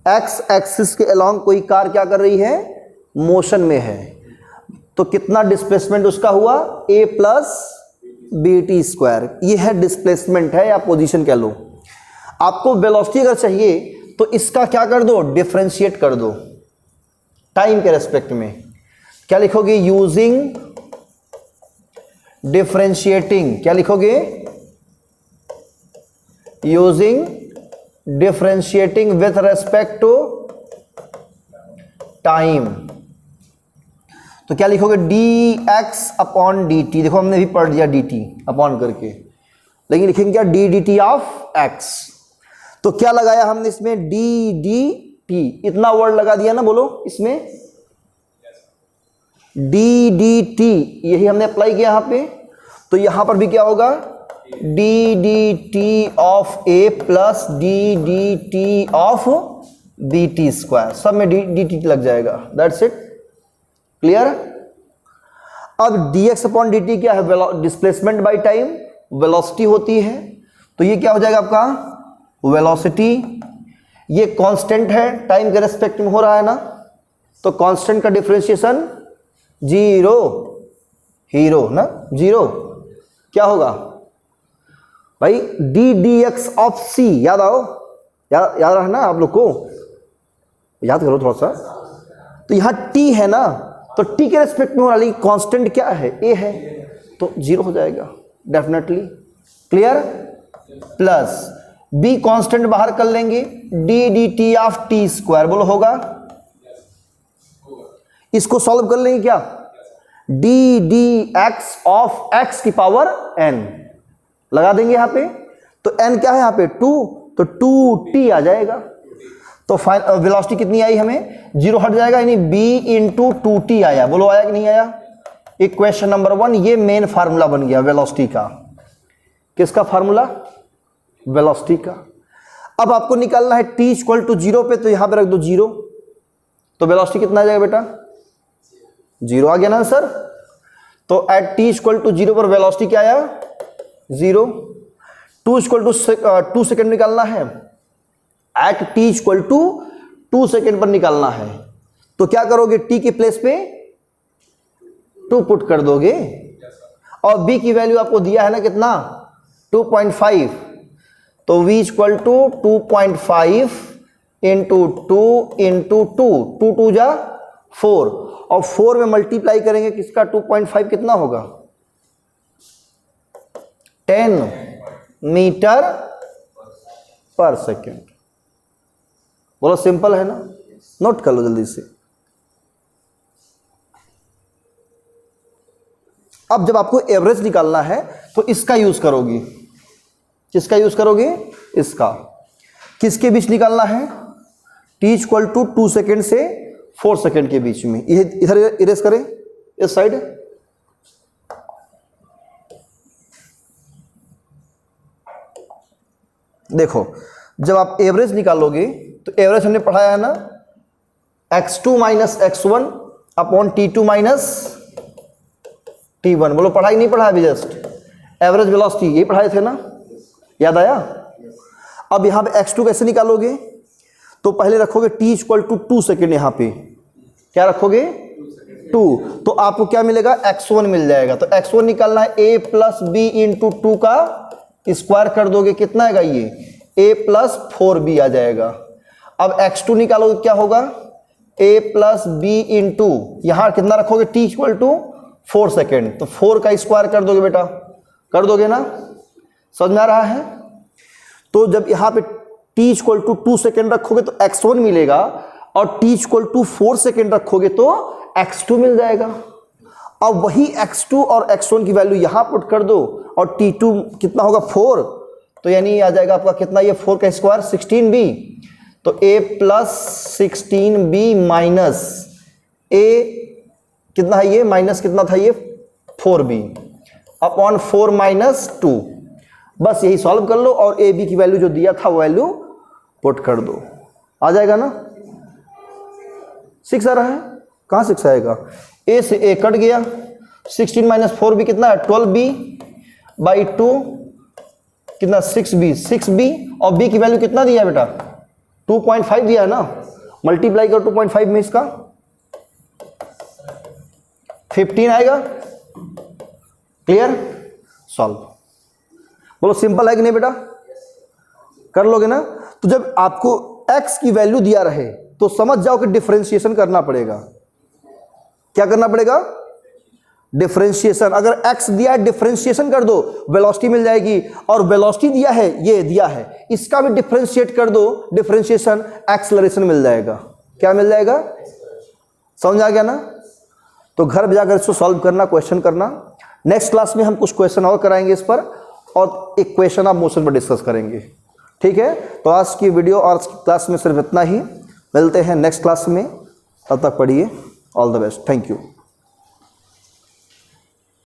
एक्स एक्सिस के अलोंग कोई कार क्या कर रही है, मोशन में है। तो कितना डिस्प्लेसमेंट उसका हुआ, a plus B T square, ये है डिस्प्लेसमेंट है या पोजीशन कह लो। आपको वेलोसिटी अगर चाहिए तो इसका क्या कर दो, डिफरेंशिएट कर दो टाइम के रेस्पेक्ट में। क्या लिखोगे, यूजिंग डिफरेंशिएटिंग, क्या लिखोगे, using differentiating with respect to time. तो क्या लिखोगे, D X upon D T, देखो हमने भी पढ़ दिया डी टी अपॉन करके, लेकिन लिखेंगे क्या, D D T of x. तो क्या लगाया हमने इसमें, डी डी टी, इतना वर्ड लगा दिया ना, बोलो इसमें डी डी टी, यही हमने अप्लाई किया यहाँ पे। तो यहां पर भी क्या होगा, D D T of A plus D D T of B T square, सब में डी डी टी लग जाएगा, दैट्स इट, क्लियर। अब dx अपॉन डी टी क्या है, डिस्प्लेसमेंट बाय टाइम, वेलोसिटी होती है। तो ये क्या हो जाएगा आपका, वेलोसिटी, ये कांस्टेंट है, टाइम के रेस्पेक्ट में हो रहा है ना, तो कांस्टेंट का डिफरेंशिएशन जीरो, हीरो ना, जीरो क्या होगा भाई, डी डी एक्स ऑफ सी, याद आओ, याद रहा ना आप लोग को, याद करो थोड़ा सा। तो यहां टी है ना, तो टी के रेस्पेक्ट में वाली कांस्टेंट क्या है, ए है, तो जीरो हो जाएगा definitely. Clear. Plus be constant बाहर कर लेंगे, D D T of T square, बोलो होगा। इसको सॉल्व कर लेंगे क्या, D D x of x की पावर एन लगा देंगे यहां पे, तो एन क्या है यहां पे 2, तो 2t आ जाएगा। तो वेलोसिटी कितनी आई हमें, जीरो हट जाएगा, यानी b इंटू 2t आया, बोलो आया कि नहीं आया। इक्वेशन नंबर 1, ये मेन फार्मूला बन गया वेलोसिटी का। किसका फार्मूला, वेलोसिटी का। अब आपको निकालना है t इक्वल टू 0 पे, तो यहां पे रख दो 0, तो वेलोसिटी कितना आ जाएगा बेटा, 0 आ गया ना सर। तो एट t इक्वल टू 0 पर वेलोसिटी क्या आया, 0। 2 इक्वल टू 2 सेकेंड निकालना है, at t equal to 2 second पर निकालना है, तो क्या करोगे, t की प्लेस पे 2 पुट कर दोगे, और b की वैल्यू आपको दिया है ना कितना, 2.5, तो v equal to 2.5 into 2 into 2, 2 2 जा 4, और 4 में मल्टीप्लाई करेंगे किसका, 2.5 कितना होगा, 10 मीटर पर सेकेंड। बोलो सिंपल है ना, नोट कर लो जल्दी से। अब जब आपको एवरेज निकालना है तो इसका यूज करोगी, किसका यूज करोगे, इसका। किसके बीच निकालना है, t इक्वल टू 2 सेकेंड से 4 सेकेंड के बीच में। इधर इरेज करें, इस साइड। देखो जब आप एवरेज निकालोगे तो एवरेज हमने पढ़ाया है ना, x2 minus x1 upon t2 minus t1। बोलो पढ़ाई नहीं पढ़ा अभी जस्ट, एवरेज वेलोसिटी ये पढ़ाए थे ना, याद आया। अब यहां पे x2 कैसे निकालोगे, तो पहले रखोगे t इक्वल टू 2 सेकेंड, यहां पे क्या रखोगे 2, तो आपको क्या मिलेगा, x1 मिल जाएगा। तो x1 निकालना है, a प्लस बी इंटू 2 का स्क्वायर कर दोगे, कितना आएगा ये, a प्लस 4b आ जाएगा। अब x2 निकालोगे क्या होगा, a प्लस बी इंटू, यहां कितना रखोगे, t इक्वल टू 4 सेकेंड, तो 4 का स्क्वायर कर दोगे बेटा, कर दोगे ना, समझ में आ रहा है। तो जब यहां पे t इक्वल टू 2 सेकेंड रखोगे तो x1 मिलेगा, और t इक्वल टू 4 सेकेंड रखोगे तो x2 मिल जाएगा। अब वही x2 और x1 की वैल्यू यहां पुट कर दो, और t2 कितना होगा 4, तो यानी आ जाएगा आपका कितना, ये 4 का स्क्वायर 16b, तो a plus 16b minus a कितना है, ये माइनस कितना था, ये 4b अपॉन 4 माइनस 2। बस यही सॉल्व कर लो, और ए बी की वैल्यू जो दिया था वो वैल्यू पुट कर दो, आ जाएगा ना। 6 आ रहा है, कहाँ 6 आएगा, ए से ए कट गया, 16 माइनस 4b कितना है, 12b बाई 2 कितना, 6b, और b की वैल्यू कितना दिया है बेटा, 2.5 दिया है ना, मल्टीप्लाई करो 2.5 में, इसका 15 आएगा। Clear, solve. बोलो सिंपल है कि नहीं बेटा, कर लोगे ना। तो जब आपको x की वैल्यू दिया रहे तो समझ जाओ कि डिफरेंशिएशन करना पड़ेगा। क्या करना पड़ेगा, डिफरेंशिएशन। अगर x दिया है डिफरेंशिएशन कर दो, वेलोसिटी मिल जाएगी। और वेलोसिटी दिया है, ये दिया है, इसका भी डिफरेंशिएट कर दो, डिफरेंशिएशन, एक्सेलरेशन मिल जाएगा। क्या मिल जाएगा, समझ आ गया ना। तो घर जाकर इसको सॉल्व करना, क्वेश्चन करना। नेक्स्ट क्लास में हम कुछ क्वेश्चन और कराएंगे इस पर, और एक क्वेश्चन ऑफ मोशन पर डिस्कस करेंगे, ठीक है। तो आज की वीडियो और आज की क्लास में सिर्फ इतना ही, मिलते हैं नेक्स्ट क्लास में, तब तक पढ़िए। All the best, thank you.